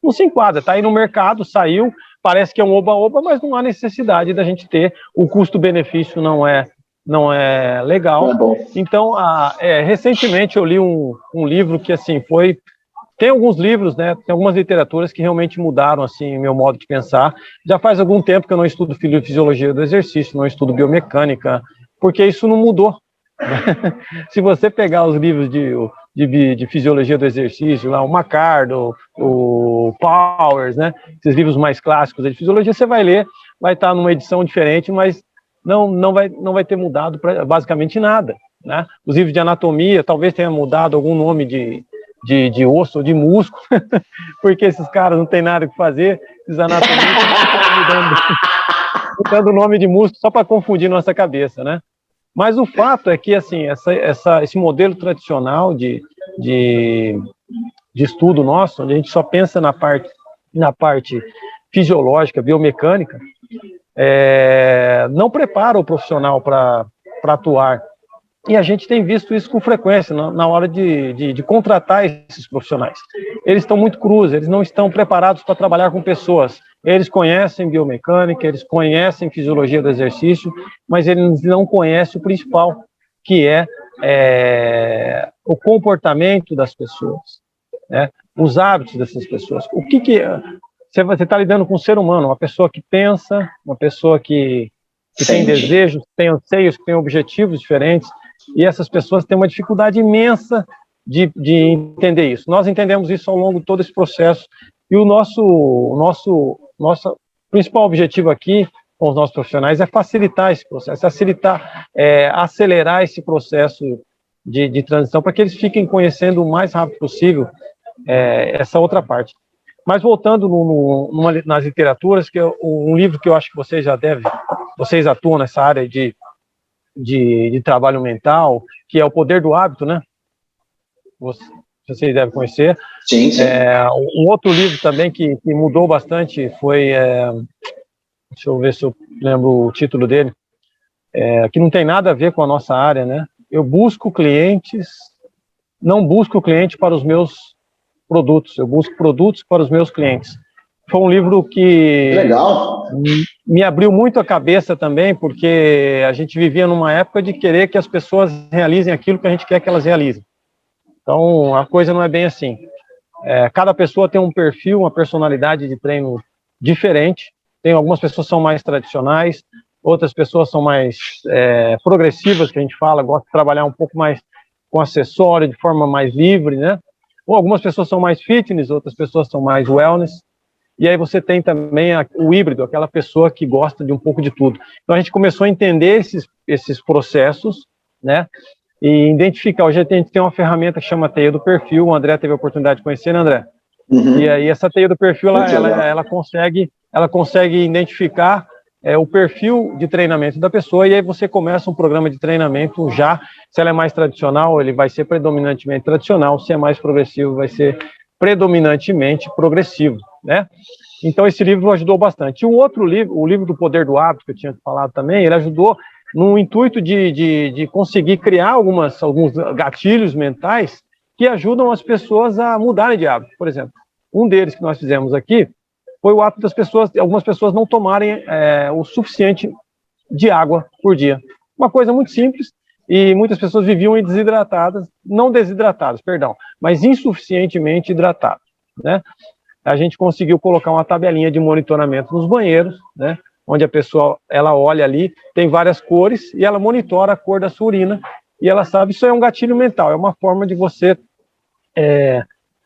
não se enquadra, tá aí no mercado, saiu, parece que é um oba-oba, mas não há necessidade da gente ter, o custo-benefício não é legal. Então, recentemente eu li um livro que, assim, tem alguns livros, né, tem algumas literaturas que realmente mudaram, assim, meu modo de pensar. Já faz algum tempo que eu não estudo fisiologia do exercício, não estudo biomecânica, porque isso não mudou. Se você pegar os livros de fisiologia do exercício, lá, o McCardo, o Powers, né, esses livros mais clássicos de fisiologia, você vai ler, vai estar numa edição diferente, mas não vai ter mudado basicamente nada, né? Os livros de anatomia, talvez tenha mudado algum nome de osso ou de músculo, porque esses caras não têm nada que fazer, esses anatomistas estão mudando o nome de músculo só para confundir nossa cabeça, né? Mas o fato é que, assim, esse modelo tradicional de estudo nosso, onde a gente só pensa na parte fisiológica, biomecânica, não prepara o profissional para atuar. E a gente tem visto isso com frequência na hora de contratar esses profissionais. Eles estão muito crus, eles não estão preparados para trabalhar com pessoas. Eles conhecem biomecânica, eles conhecem fisiologia do exercício, mas eles não conhecem o principal, que é o comportamento das pessoas, né? Os hábitos dessas pessoas. O que você está lidando com um ser humano, uma pessoa que pensa, uma pessoa que tem desejos, que tem anseios, que tem objetivos diferentes, e essas pessoas têm uma dificuldade imensa de entender isso. Nós entendemos isso ao longo de todo esse processo, e o nosso principal objetivo aqui com os nossos profissionais é facilitar esse processo, acelerar esse processo de transição, para que eles fiquem conhecendo o mais rápido possível essa outra parte. Mas voltando nas literaturas, que um livro que eu acho que vocês atuam nessa área de trabalho mental, que é O Poder do Hábito, né? Vocês devem conhecer. Sim, sim. Um outro livro também que mudou bastante foi, deixa eu ver se eu lembro o título dele, que não tem nada a ver com a nossa área, né? Eu busco clientes, não busco cliente para os meus produtos, eu busco produtos para os meus clientes. Foi um livro que legal, me abriu muito a cabeça também, porque a gente vivia numa época de querer que as pessoas realizem aquilo que a gente quer que elas realizem. Então, a coisa não é bem assim. Cada pessoa tem um perfil, uma personalidade de treino diferente. Tem algumas pessoas que são mais tradicionais, outras pessoas são mais progressivas, que a gente fala, gostam de trabalhar um pouco mais com acessório, de forma mais livre, né? Ou algumas pessoas são mais fitness, outras pessoas são mais wellness. E aí você tem também o híbrido, aquela pessoa que gosta de um pouco de tudo. Então a gente começou a entender esses processos, né? E identificar. Hoje a gente tem uma ferramenta que chama Teia do Perfil. O André teve a oportunidade de conhecer, né, André? Uhum. E aí essa Teia do Perfil, ela consegue identificar o perfil de treinamento da pessoa, e aí você começa um programa de treinamento já, se ela é mais tradicional, ele vai ser predominantemente tradicional, se é mais progressivo, vai ser predominantemente progressivo, né? Então esse livro ajudou bastante. E o outro livro, o livro do Poder do Hábito, que eu tinha falado também, ele ajudou no intuito de conseguir criar alguns gatilhos mentais que ajudam as pessoas a mudarem de hábito. Por exemplo, um deles que nós fizemos aqui foi o hábito das pessoas, algumas pessoas não tomarem o suficiente de água por dia. Uma coisa muito simples, e muitas pessoas viviam desidratadas, não desidratadas, perdão, mas insuficientemente hidratadas, né? A gente conseguiu colocar uma tabelinha de monitoramento nos banheiros, né? Onde a pessoa, ela olha ali, tem várias cores, e ela monitora a cor da sua urina, e ela sabe, isso é um gatilho mental, é uma forma de você,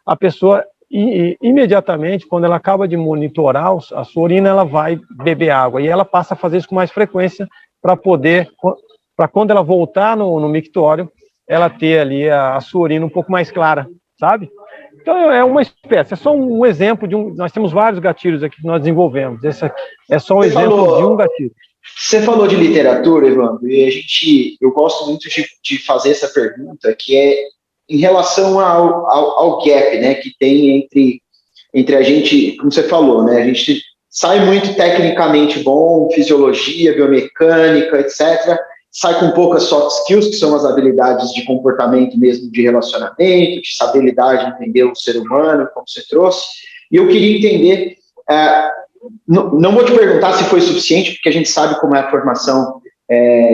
a pessoa, imediatamente, quando ela acaba de monitorar a sua urina, ela vai beber água, e ela passa a fazer isso com mais frequência, para quando ela voltar no mictório, ela ter ali a sua urina um pouco mais clara, sabe? Então é uma espécie, é só um exemplo nós temos vários gatilhos aqui que nós desenvolvemos, esse aqui é só um exemplo de um gatilho. Você falou de literatura, Evandro, e eu gosto muito de fazer essa pergunta, que é em relação ao gap, né, que tem entre a gente, como você falou, né, a gente sai muito tecnicamente bom, fisiologia, biomecânica, etc., sai com poucas soft skills, que são as habilidades de comportamento mesmo, de relacionamento, de saber lidar, de entender o ser humano, como você trouxe. E eu queria entender, não vou te perguntar se foi suficiente, porque a gente sabe como é a formação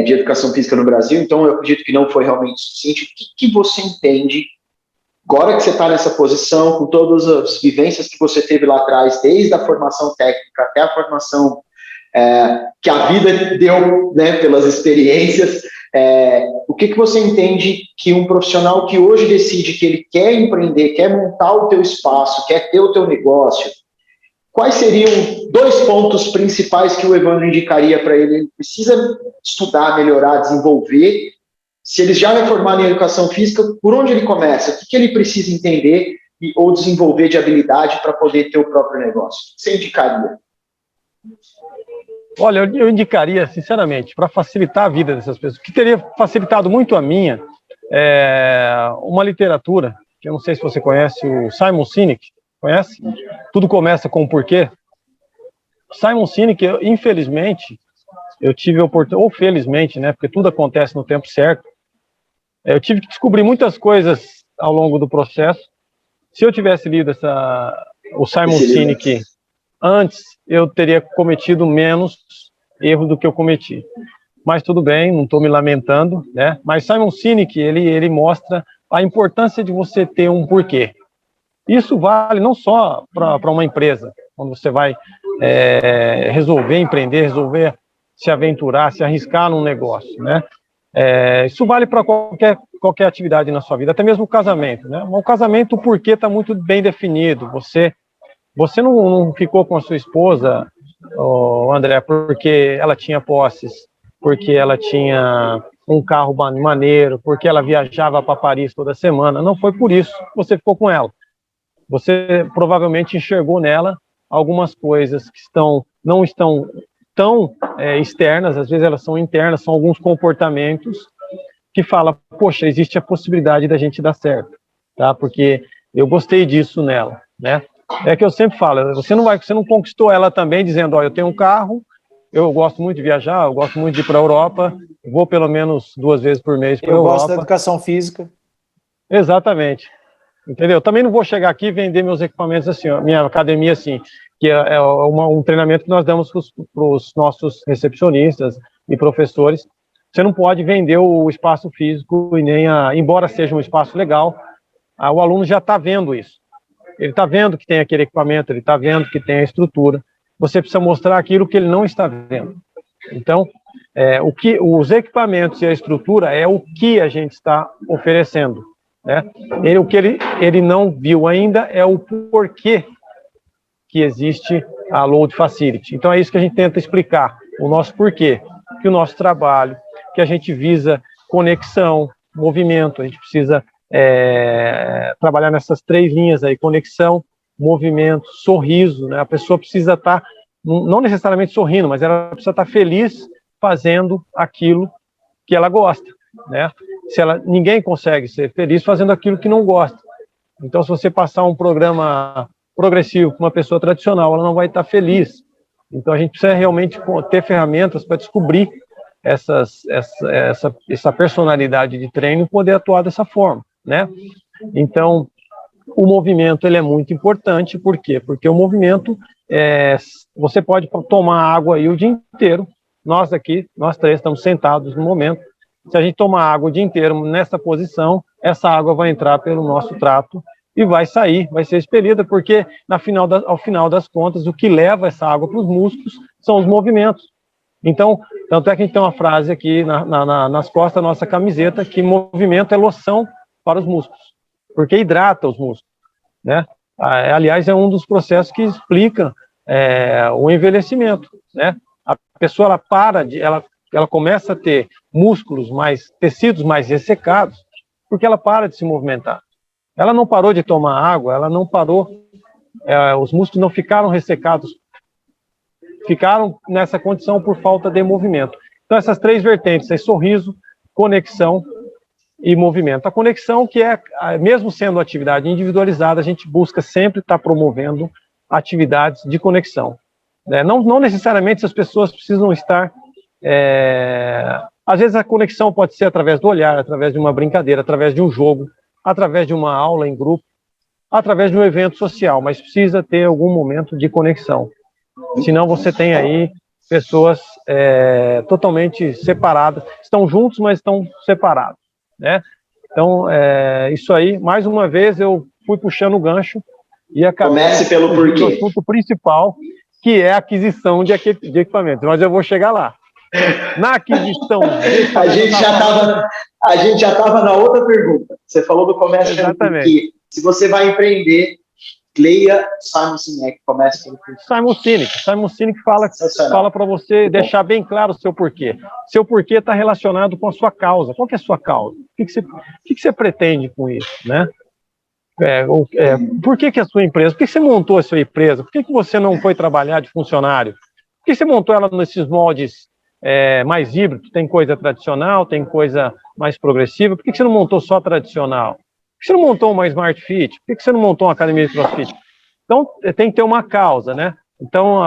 de educação física no Brasil, então eu acredito que não foi realmente suficiente. O que você entende, agora que você está nessa posição, com todas as vivências que você teve lá atrás, desde a formação técnica até a formação que a vida deu, né, pelas experiências, o que você entende que um profissional que hoje decide que ele quer empreender, quer montar o teu espaço, quer ter o teu negócio, quais seriam 2 pontos principais que o Evandro indicaria para ele? Ele precisa estudar, melhorar, desenvolver. Se ele já é formado em educação física, por onde ele começa? O que ele precisa entender ou desenvolver de habilidade para poder ter o próprio negócio? O que você indicaria? Olha, eu indicaria, sinceramente, para facilitar a vida dessas pessoas, que teria facilitado muito a minha, uma literatura, que eu não sei se você conhece, o Simon Sinek, conhece? Tudo começa com o porquê. Simon Sinek, infelizmente, eu tive a oportunidade, ou felizmente, né, porque tudo acontece no tempo certo, eu tive que descobrir muitas coisas ao longo do processo. Se eu tivesse lido o Simon Sinek antes, eu teria cometido menos erros do que eu cometi. Mas tudo bem, não estou me lamentando, né? Mas Simon Sinek, ele mostra a importância de você ter um porquê. Isso vale não só para uma empresa, quando você vai resolver empreender, resolver se aventurar, se arriscar num negócio, né? Isso vale para qualquer atividade na sua vida, até mesmo o casamento, né? O casamento, o porquê está muito bem definido. Você não ficou com a sua esposa, André, porque ela tinha posses, porque ela tinha um carro maneiro, porque ela viajava para Paris toda semana. Não foi por isso que você ficou com ela. Você provavelmente enxergou nela algumas coisas que não estão tão externas, às vezes elas são internas, são alguns comportamentos que falam, poxa, existe a possibilidade da gente dar certo, tá? Porque eu gostei disso nela, né? É que eu sempre falo, você não conquistou ela também dizendo, eu tenho um carro, eu gosto muito de viajar, eu gosto muito de ir para a Europa, vou pelo menos 2 vezes por mês para a Europa. Eu gosto da educação física. Exatamente. Entendeu? Também não vou chegar aqui e vender meus equipamentos assim, minha academia assim, que é um treinamento que nós damos para os nossos recepcionistas e professores. Você não pode vender o espaço físico e nem embora seja um espaço legal, o aluno já está vendo isso. Ele está vendo que tem aquele equipamento, ele está vendo que tem a estrutura. Você precisa mostrar aquilo que ele não está vendo. Então, os equipamentos e a estrutura é o que a gente está oferecendo, né? O que ele não viu ainda é o porquê que existe a Load Facility. Então, é isso que a gente tenta explicar, o nosso porquê, que o nosso trabalho, que a gente visa conexão, movimento, a gente precisa trabalhar nessas 3 linhas aí, conexão, movimento, sorriso, né? A pessoa precisa estar não necessariamente sorrindo, mas ela precisa estar feliz fazendo aquilo que ela gosta, né? Ninguém consegue ser feliz fazendo aquilo que não gosta. Então, se você passar um programa progressivo com uma pessoa tradicional, ela não vai estar feliz. Então, a gente precisa realmente ter ferramentas para descobrir essa personalidade de treino e poder atuar dessa forma, né? Então, o movimento ele é muito importante. Por quê? Porque o movimento, você pode tomar água aí o dia inteiro. Nós três estamos sentados no momento. Se a gente tomar água o dia inteiro nessa posição, essa água vai entrar pelo nosso trato e vai sair, vai ser expelida, porque ao final das contas, o que leva essa água para os músculos são os movimentos. Então, tanto é que a gente tem uma frase aqui nas costas da nossa camiseta, que movimento é loção para os músculos, porque hidrata os músculos, né? Aliás, é um dos processos que explica o envelhecimento, né? A pessoa, ela começa a ter tecidos mais ressecados, porque ela para de se movimentar. Ela não parou de tomar água, ela não parou, os músculos não ficaram ressecados, ficaram nessa condição por falta de movimento. Então, essas três vertentes, sorriso, conexão e movimento. A conexão, que mesmo sendo atividade individualizada, a gente busca sempre estar promovendo atividades de conexão. Não necessariamente as pessoas precisam estar... às vezes a conexão pode ser através do olhar, através de uma brincadeira, através de um jogo, através de uma aula em grupo, através de um evento social, mas precisa ter algum momento de conexão. Senão você tem aí pessoas totalmente separadas, estão juntos, mas estão separados, né? Então, isso aí, mais uma vez, eu fui puxando o gancho e acabei... Comece pelo porquê. O assunto principal, que é a aquisição de equipamentos, mas eu vou chegar lá. Na aquisição... A gente já estava na outra pergunta. Você falou do comércio pelo porquê. Se você vai empreender, leia Simon Sinek, comece pelo porquê. Simon Sinek fala para você deixar bem claro o seu porquê. Seu porquê está relacionado com a sua causa. Qual que é a sua causa? O que você pretende com isso, né? Por que a sua empresa? Por que você montou a sua empresa? Por que você não foi trabalhar de funcionário? Por que você montou ela nesses moldes mais híbridos? Tem coisa tradicional, tem coisa mais progressiva. Por que você não montou só tradicional? Por que você não montou uma Smart Fit? Por que você não montou uma academia de CrossFit? Então, tem que ter uma causa, né? Então,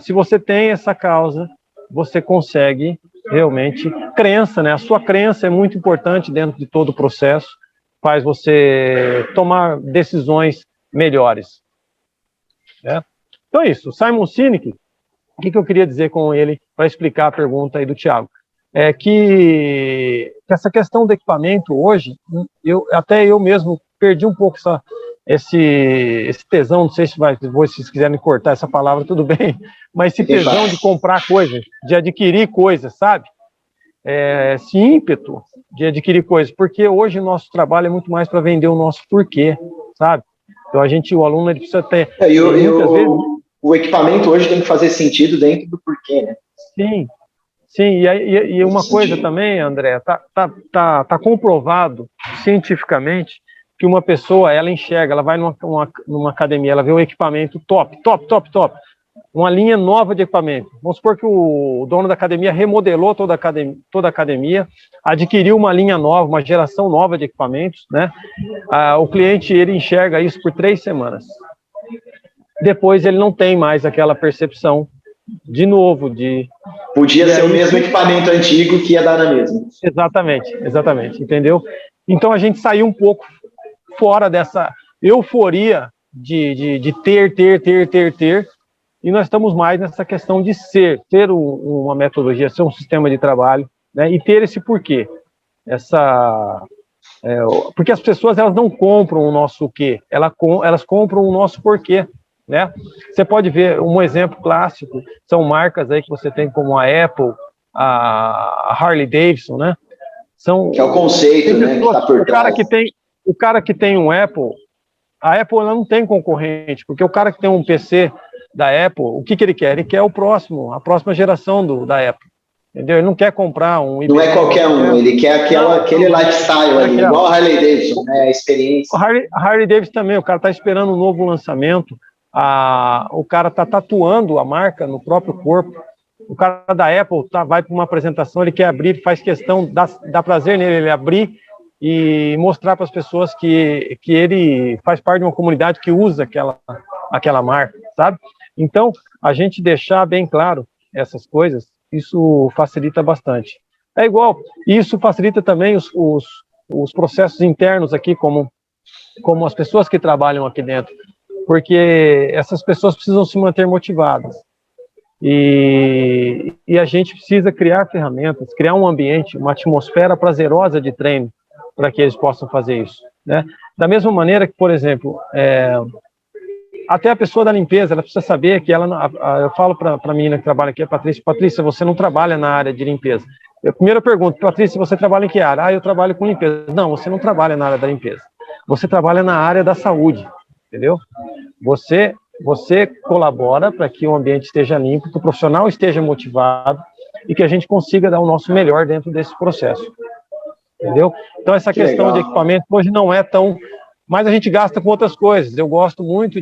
se você tem essa causa, você consegue realmente... Crença, né? A sua crença é muito importante dentro de todo o processo, faz você tomar decisões melhores. Né? Então é isso. Simon Sinek, o que eu queria dizer com ele para explicar a pergunta aí do Thiago? É que essa questão do equipamento hoje, até eu mesmo perdi um pouco esse tesão, não sei se vocês quiserem cortar essa palavra, tudo bem, mas esse tesão de comprar coisas, de adquirir coisas, sabe? Esse ímpeto de adquirir coisas, porque hoje o nosso trabalho é muito mais para vender o nosso porquê, sabe? Então o aluno ele precisa ter... O equipamento hoje tem que fazer sentido dentro do porquê, né? Sim, e uma coisa também, André, tá comprovado cientificamente que uma pessoa, ela enxerga, ela vai numa academia, ela vê um equipamento top, uma linha nova de equipamento. Vamos supor que o dono da academia remodelou toda a academia, adquiriu uma linha nova, uma geração nova de equipamentos, né? O cliente, ele enxerga isso por 3 semanas. Depois ele não tem mais aquela percepção de novo de... Podia ser o mesmo equipamento antigo que ia dar na mesma. Exatamente, entendeu? Então a gente saiu um pouco fora dessa euforia de ter, e nós estamos mais nessa questão de ter uma metodologia, ser um sistema de trabalho, né, e ter esse porquê. Porque as pessoas, elas não compram o nosso quê, elas compram o nosso porquê, né? Você pode ver um exemplo clássico, são marcas aí que você tem como a Apple, a Harley Davidson, né? Que é o conceito, né, que tá por trás. O cara que tem um Apple, a Apple ela não tem concorrente, porque o cara que tem um PC da Apple, o que ele quer? Ele quer a próxima geração da Apple, entendeu? Ele não quer comprar um... Não é qualquer um, ele quer aquele lifestyle ali, igual a Harley Davidson, né, a experiência. A Harley Davidson também, o cara está esperando um novo lançamento, o cara está tatuando a marca no próprio corpo. O cara da Apple vai para uma apresentação, ele quer abrir, faz questão, dá prazer nele ele abrir e mostrar para as pessoas que ele faz parte de uma comunidade que usa aquela marca, sabe? Então, a gente deixar bem claro essas coisas, isso facilita bastante. É igual, isso facilita também os processos internos aqui, como as pessoas que trabalham aqui dentro, porque essas pessoas precisam se manter motivadas. E a gente precisa criar ferramentas, criar um ambiente, uma atmosfera prazerosa de treino para que eles possam fazer isso, né? Da mesma maneira que, por exemplo, até a pessoa da limpeza, ela precisa saber que eu falo para a menina que trabalha aqui, a Patrícia, você não trabalha na área de limpeza. Eu primeiro pergunto, Patrícia, você trabalha em que área? Eu trabalho com limpeza. Não, você não trabalha na área da limpeza. Você trabalha na área da saúde, entendeu? Você colabora para que o ambiente esteja limpo, que o profissional esteja motivado e que a gente consiga dar o nosso melhor dentro desse processo, entendeu? Então, essa questão de equipamento hoje não é tão... Mas a gente gasta com outras coisas. Eu gosto muito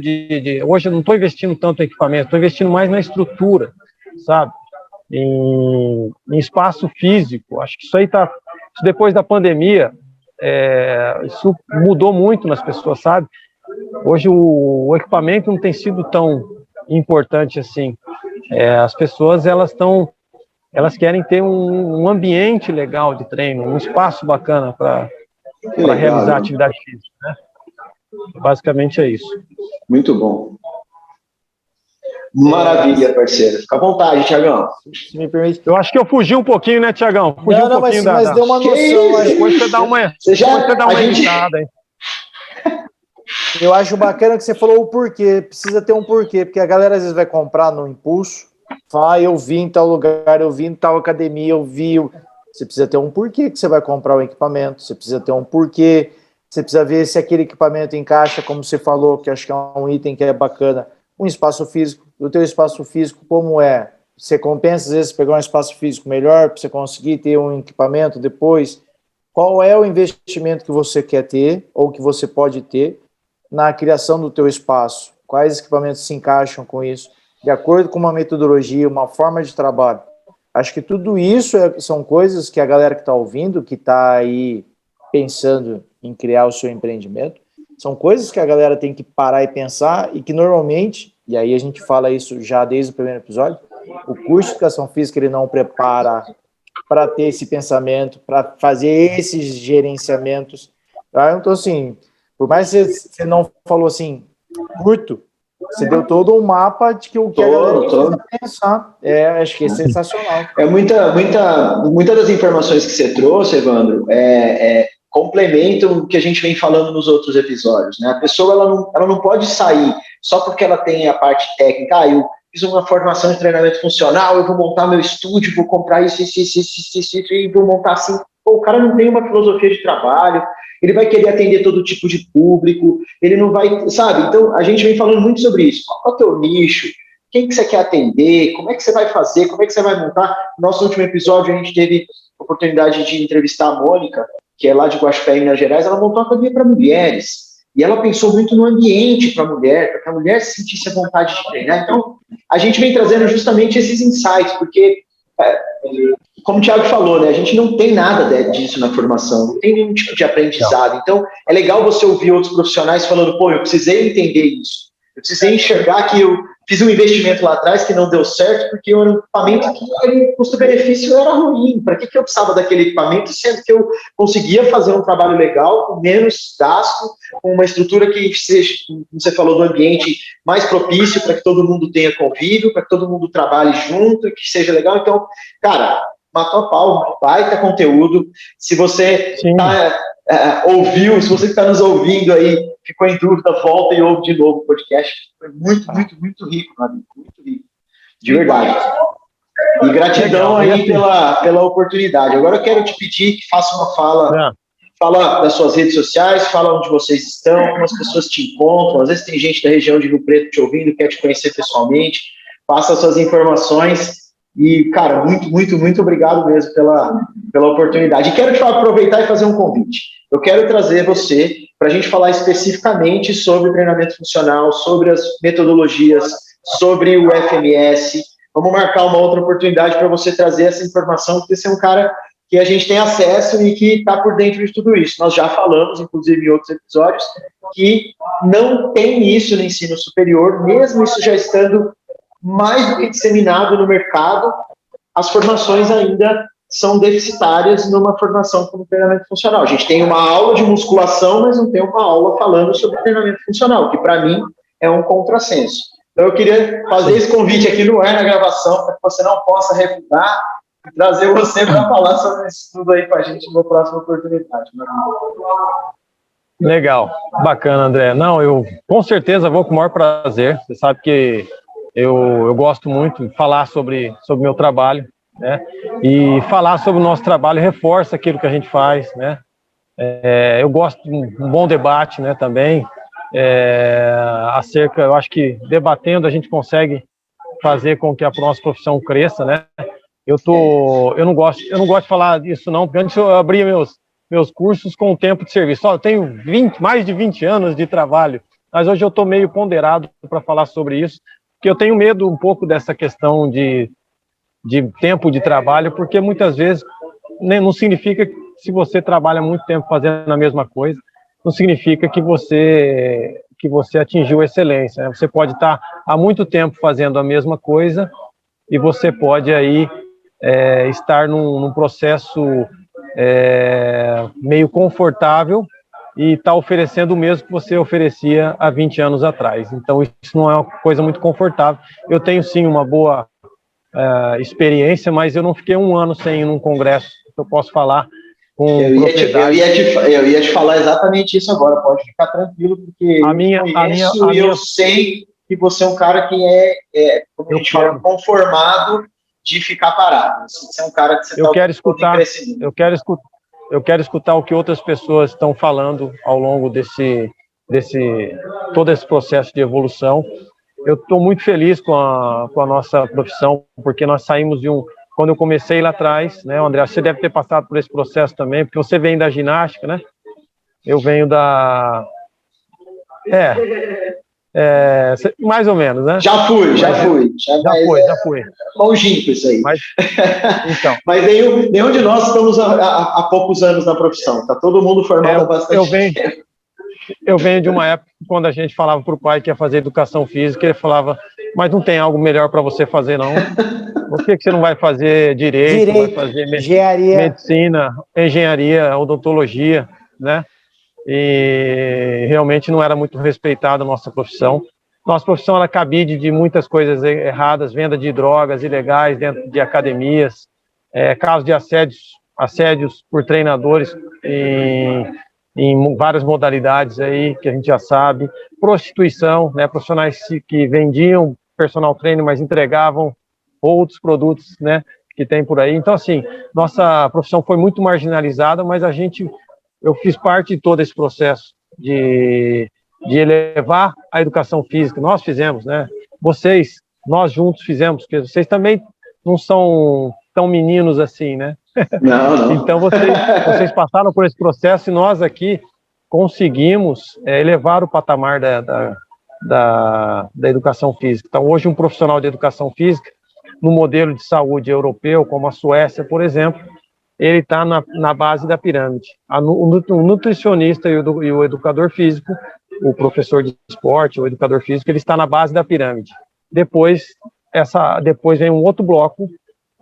hoje eu não estou investindo tanto em equipamento, estou investindo mais na estrutura, sabe? Em espaço físico. Acho que isso aí depois da pandemia, isso mudou muito nas pessoas, sabe? Hoje o equipamento não tem sido tão importante assim. As pessoas elas querem ter um ambiente legal de treino, um espaço bacana para realizar atividade física, né? Basicamente é isso. Muito bom. Maravilha, parceiro. Fica à vontade, Thiagão. Se me permite. Eu acho que eu fugi um pouquinho, né, Thiagão? Fugi um pouquinho mas deu uma noção. Depois você dá uma editada aí. Eu acho bacana que você falou o porquê. Precisa ter um porquê, porque a galera às vezes vai comprar no impulso. Fala, eu vi em tal lugar, eu vi em tal academia, eu vi. Você precisa ter um porquê que você vai comprar o equipamento. Você precisa ter um porquê. Você precisa ver se aquele equipamento encaixa, como você falou, que acho que é um item que é bacana, um espaço físico. O teu espaço físico, como é? Você compensa, às vezes, pegar um espaço físico melhor para você conseguir ter um equipamento depois? Qual é o investimento que você quer ter ou que você pode ter na criação do teu espaço? Quais equipamentos se encaixam com isso? De acordo com uma metodologia, uma forma de trabalho. Acho que tudo isso são coisas que a galera que está ouvindo, que está aí pensando em criar o seu empreendimento, são coisas que a galera tem que parar e pensar e que normalmente, e aí a gente fala isso já desde o primeiro episódio, o curso de educação física ele não prepara para ter esse pensamento, para fazer esses gerenciamentos. Então, assim, por mais que você não falou assim, curto, você deu todo um mapa de que o que a galera precisa pensar. Acho que é sensacional. Muita das informações que você trouxe, Evandro, complementam o que a gente vem falando nos outros episódios, né? A pessoa ela não pode sair só porque ela tem a parte técnica. Eu fiz uma formação de treinamento funcional, eu vou montar meu estúdio, vou comprar isso, e vou montar assim. Pô, o cara não tem uma filosofia de trabalho, ele vai querer atender todo tipo de público, ele não vai, sabe? Então, a gente vem falando muito sobre isso. Qual é o teu nicho? Quem que você quer atender? Como é que você vai fazer? Como é que você vai montar? No nosso último episódio, a gente teve a oportunidade de entrevistar a Mônica, que é lá de Guaxupé, em Minas Gerais. Ela montou uma academia para mulheres. E ela pensou muito no ambiente para a mulher, para que a mulher se sentisse à vontade de treinar. Então, a gente vem trazendo justamente esses insights, porque, como o Thiago falou, né, a gente não tem nada disso na formação, não tem nenhum tipo de aprendizado. Então, é legal você ouvir outros profissionais falando, pô, eu precisei entender isso. Eu precisei enxergar que eu fiz um investimento lá atrás que não deu certo, porque era um equipamento que o custo-benefício era ruim. Para que eu precisava daquele equipamento, sendo que eu conseguia fazer um trabalho legal, com menos gasto, com uma estrutura que seja, como você falou, do ambiente mais propício para que todo mundo tenha convívio, para que todo mundo trabalhe junto e que seja legal. Então, cara, matou a pau, baita conteúdo. Se você ouviu, se você que está nos ouvindo aí, ficou em dúvida, volta e ouve de novo o podcast. Foi muito, muito, muito rico, meu amigo. Muito rico. De verdade. E gratidão aí pela oportunidade. Agora eu quero te pedir que faça uma fala. Fala das suas redes sociais, fala onde vocês estão, como as pessoas te encontram. Às vezes tem gente da região de Rio Preto te ouvindo, quer te conhecer pessoalmente. Faça suas informações. E, cara, muito, muito, muito obrigado mesmo pela oportunidade. E quero te aproveitar e fazer um convite. Eu quero trazer você para a gente falar especificamente sobre treinamento funcional, sobre as metodologias, sobre o FMS. Vamos marcar uma outra oportunidade para você trazer essa informação, porque você é um cara que a gente tem acesso e que está por dentro de tudo isso. Nós já falamos, inclusive em outros episódios, que não tem isso no ensino superior, mesmo isso já estando mais do que disseminado no mercado, as formações ainda são deficitárias numa formação como treinamento funcional. A gente tem uma aula de musculação, mas não tem uma aula falando sobre treinamento funcional, que para mim é um contrassenso. Então eu queria fazer esse convite aqui no ar, na gravação, para que você não possa refutar e trazer você para falar sobre isso tudo aí com a gente na próxima oportunidade. Legal, bacana, André. Não, eu com certeza vou com o maior prazer. Você sabe que eu gosto muito de falar sobre o meu trabalho, né? E falar sobre o nosso trabalho reforça aquilo que a gente faz, né? Eu gosto de um bom debate, né, também, eu acho que debatendo a gente consegue fazer com que a nossa profissão cresça, né? Eu não gosto de falar disso não, porque antes eu abria meus cursos com o tempo de serviço. Eu tenho mais de 20 anos de trabalho, mas hoje eu estou meio ponderado para falar sobre isso, porque eu tenho medo um pouco dessa questão de tempo de trabalho, porque muitas vezes não significa que se você trabalha muito tempo fazendo a mesma coisa, não significa que você atingiu excelência, né? Você pode estar há muito tempo fazendo a mesma coisa e você pode aí estar num processo meio confortável e estar oferecendo o mesmo que você oferecia há 20 anos atrás. Então isso não é uma coisa muito confortável. Eu tenho sim uma boa experiência, mas eu não fiquei um ano sem ir num congresso, eu posso falar com propriedade. Eu ia te falar exatamente isso agora, pode ficar tranquilo, porque eu sei que você é um cara que como a gente fala, conformado de ficar parado. Você é um cara que você está em crescimento. Eu quero escutar o que outras pessoas estão falando ao longo todo esse processo de evolução. Eu estou muito feliz com a nossa profissão, porque nós saímos quando eu comecei lá atrás, né, André, você deve ter passado por esse processo também, porque você vem da ginástica, né? Eu venho da... mais ou menos, né? Já fui. Já fui. Longínquo isso aí. Então, mas nenhum de nós estamos há poucos anos na profissão, está todo mundo formado há bastante tempo. Eu venho de uma época quando a gente falava para o pai que ia fazer educação física, ele falava, mas não tem algo melhor para você fazer, não? Por que você não vai fazer direito vai fazer medicina, engenharia, odontologia, né? E realmente não era muito respeitada a nossa profissão. Nossa profissão era cabide de muitas coisas erradas, venda de drogas ilegais dentro de academias, casos de assédios por treinadores em várias modalidades aí, que a gente já sabe, prostituição, né, profissionais que vendiam personal trainer, mas entregavam outros produtos, né, que tem por aí. Então, assim, nossa profissão foi muito marginalizada, mas eu fiz parte de todo esse processo de elevar a educação física. Nós fizemos, né, nós juntos fizemos, porque vocês também não são tão meninos assim, né? Não. Então, vocês passaram por esse processo e nós aqui conseguimos elevar o patamar da educação física. Então, hoje, um profissional de educação física, no modelo de saúde europeu, como a Suécia, por exemplo, ele está na base da pirâmide. O nutricionista e o educador físico, o professor de esporte, o educador físico, ele está na base da pirâmide. Depois vem um outro bloco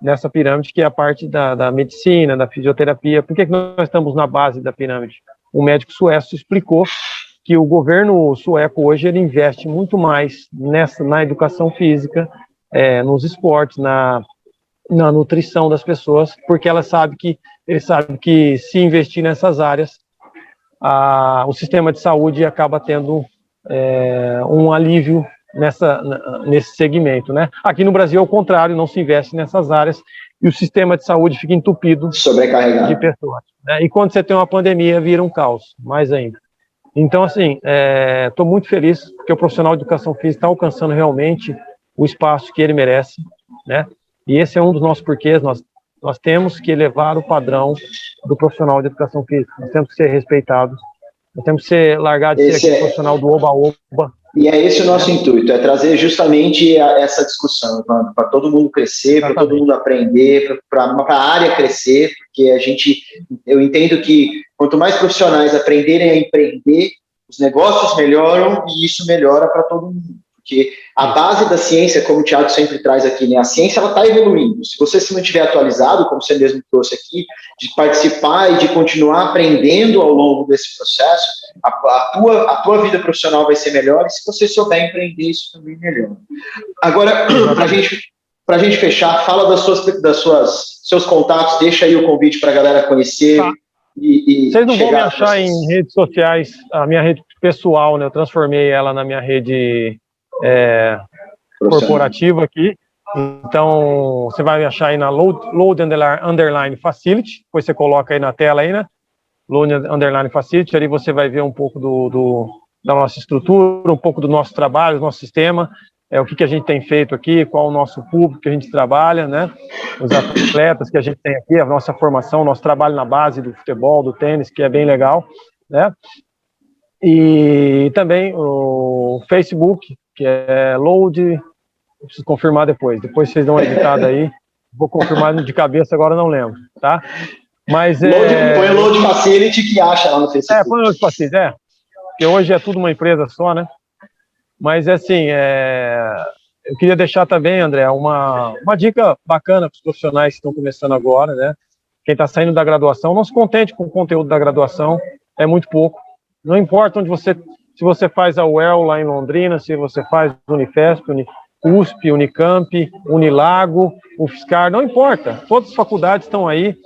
nessa pirâmide, que é a parte da medicina, da fisioterapia. Por que nós estamos na base da pirâmide? O médico sueco explicou que o governo sueco hoje ele investe muito mais na educação física, nos esportes, na nutrição das pessoas, porque ele sabe que se investir nessas áreas, o sistema de saúde acaba tendo um alívio nesse segmento, né? Aqui no Brasil, ao contrário, não se investe nessas áreas e o sistema de saúde fica entupido, sobrecarregado de pessoas, né? E quando você tem uma pandemia, vira um caos, mais ainda. Então, assim, estou muito feliz porque o profissional de educação física está alcançando realmente o espaço que ele merece, né? E esse é um dos nossos porquês. Nós temos que elevar o padrão do profissional de educação física, nós temos que ser respeitados Nós temos que ser largar de ser aquele profissional do oba-oba. E é esse o nosso intuito, é trazer justamente essa discussão, para todo mundo crescer, para todo mundo aprender, para a área crescer, porque eu entendo que quanto mais profissionais aprenderem a empreender, os negócios melhoram e isso melhora para todo mundo. Porque a base da ciência, como o Thiago sempre traz aqui, né, a ciência ela está evoluindo. Se você se mantiver atualizado, como você mesmo trouxe aqui, de participar e de continuar aprendendo ao longo desse processo, a tua vida profissional vai ser melhor, e se você souber empreender, isso também melhora. Agora, para a gente fechar, fala seus contatos, deixa aí o convite para a galera conhecer. Tá. Vocês não vão me achar em redes sociais, a minha rede pessoal, né? Eu transformei ela na minha rede corporativa aqui. Então, você vai me achar aí na Load Underline Facility, depois você coloca aí na tela aí, né? Load Underline Facility, ali você vai ver um pouco da nossa estrutura, um pouco do nosso trabalho, do nosso sistema, o que a gente tem feito aqui, qual o nosso público que a gente trabalha, né? Os atletas que a gente tem aqui, a nossa formação, nosso trabalho na base do futebol, do tênis, que é bem legal, né? E também o Facebook, que é Load, eu preciso confirmar depois vocês dão uma editada aí, vou confirmar de cabeça, agora não lembro, tá? Mas põe o Load Facility que acha lá no Facebook. Põe o Load Facility, porque hoje é tudo uma empresa só, né? Mas, assim, eu queria deixar também, André, uma dica bacana para os profissionais que estão começando agora, né? Quem está saindo da graduação, não se contente com o conteúdo da graduação, é muito pouco. Não importa se você faz a UEL lá em Londrina, se você faz Unifesp, USP, Unicamp, Unilago, UFSCar, não importa. Todas as faculdades estão aí,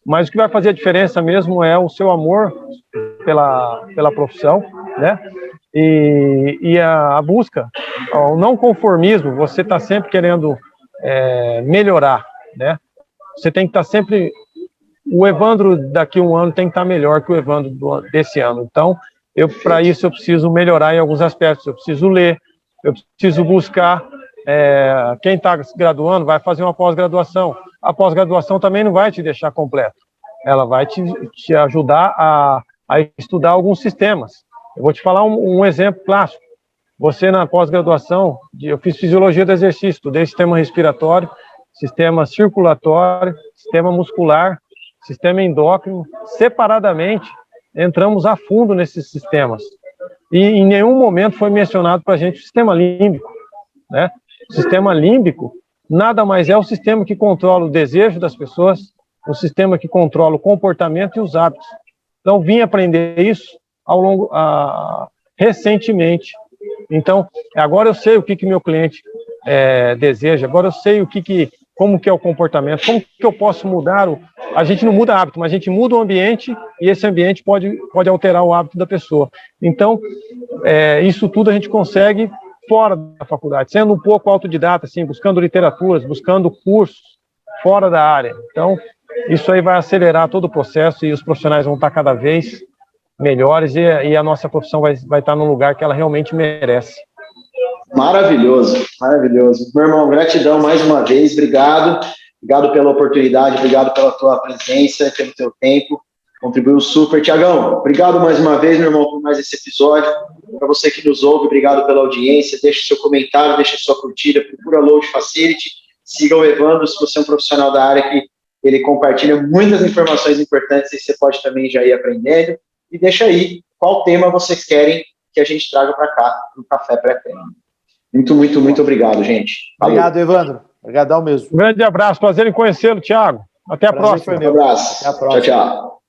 mas o que vai fazer a diferença mesmo é o seu amor pela profissão, né? E a busca, o não conformismo, você está sempre querendo melhorar, né? Você tem que estar sempre... O Evandro daqui a um ano tem que estar melhor que o Evandro desse ano. Então, para isso eu preciso melhorar em alguns aspectos. Eu preciso ler, eu preciso buscar... quem está graduando vai fazer uma pós-graduação. A pós-graduação também não vai te deixar completo. Ela vai te ajudar a estudar alguns sistemas. Eu vou te falar um exemplo clássico. Você, na pós-graduação, eu fiz fisiologia do exercício, estudei sistema respiratório, sistema circulatório, sistema muscular, sistema endócrino. Separadamente, entramos a fundo nesses sistemas. E em nenhum momento foi mencionado para a gente o sistema límbico, né? O sistema límbico nada mais é o sistema que controla o desejo das pessoas, o sistema que controla o comportamento e os hábitos. Então, vim aprender isso recentemente. Então, agora eu sei o que meu cliente deseja, agora eu sei como que é o comportamento, como que eu posso mudar a gente não muda hábito, mas a gente muda o ambiente e esse ambiente pode alterar o hábito da pessoa. Então, isso tudo a gente consegue fora da faculdade, sendo um pouco autodidata, assim, buscando literaturas, buscando cursos fora da área. Então, isso aí vai acelerar todo o processo e os profissionais vão estar cada vez melhores e a nossa profissão vai estar no lugar que ela realmente merece. Maravilhoso, maravilhoso. Meu irmão, gratidão mais uma vez, obrigado pela oportunidade, obrigado pela tua presença, pelo teu tempo, contribuiu super. Tiagão, obrigado mais uma vez, meu irmão, por mais esse episódio. Para você que nos ouve, obrigado pela audiência, deixe seu comentário, deixe sua curtida, procura Load Facility, siga o Evandro, se você é um profissional da área que ele compartilha muitas informações importantes e você pode também já ir aprendendo. E deixa aí qual tema vocês querem que a gente traga para cá, no Café Pré-Treino. Muito, muito, muito obrigado, gente. Valeu. Obrigado, Evandro. Obrigadão mesmo. Um grande abraço, prazer em conhecê-lo, Thiago. Até a próxima. Um abraço. Até a próxima. Tchau, tchau.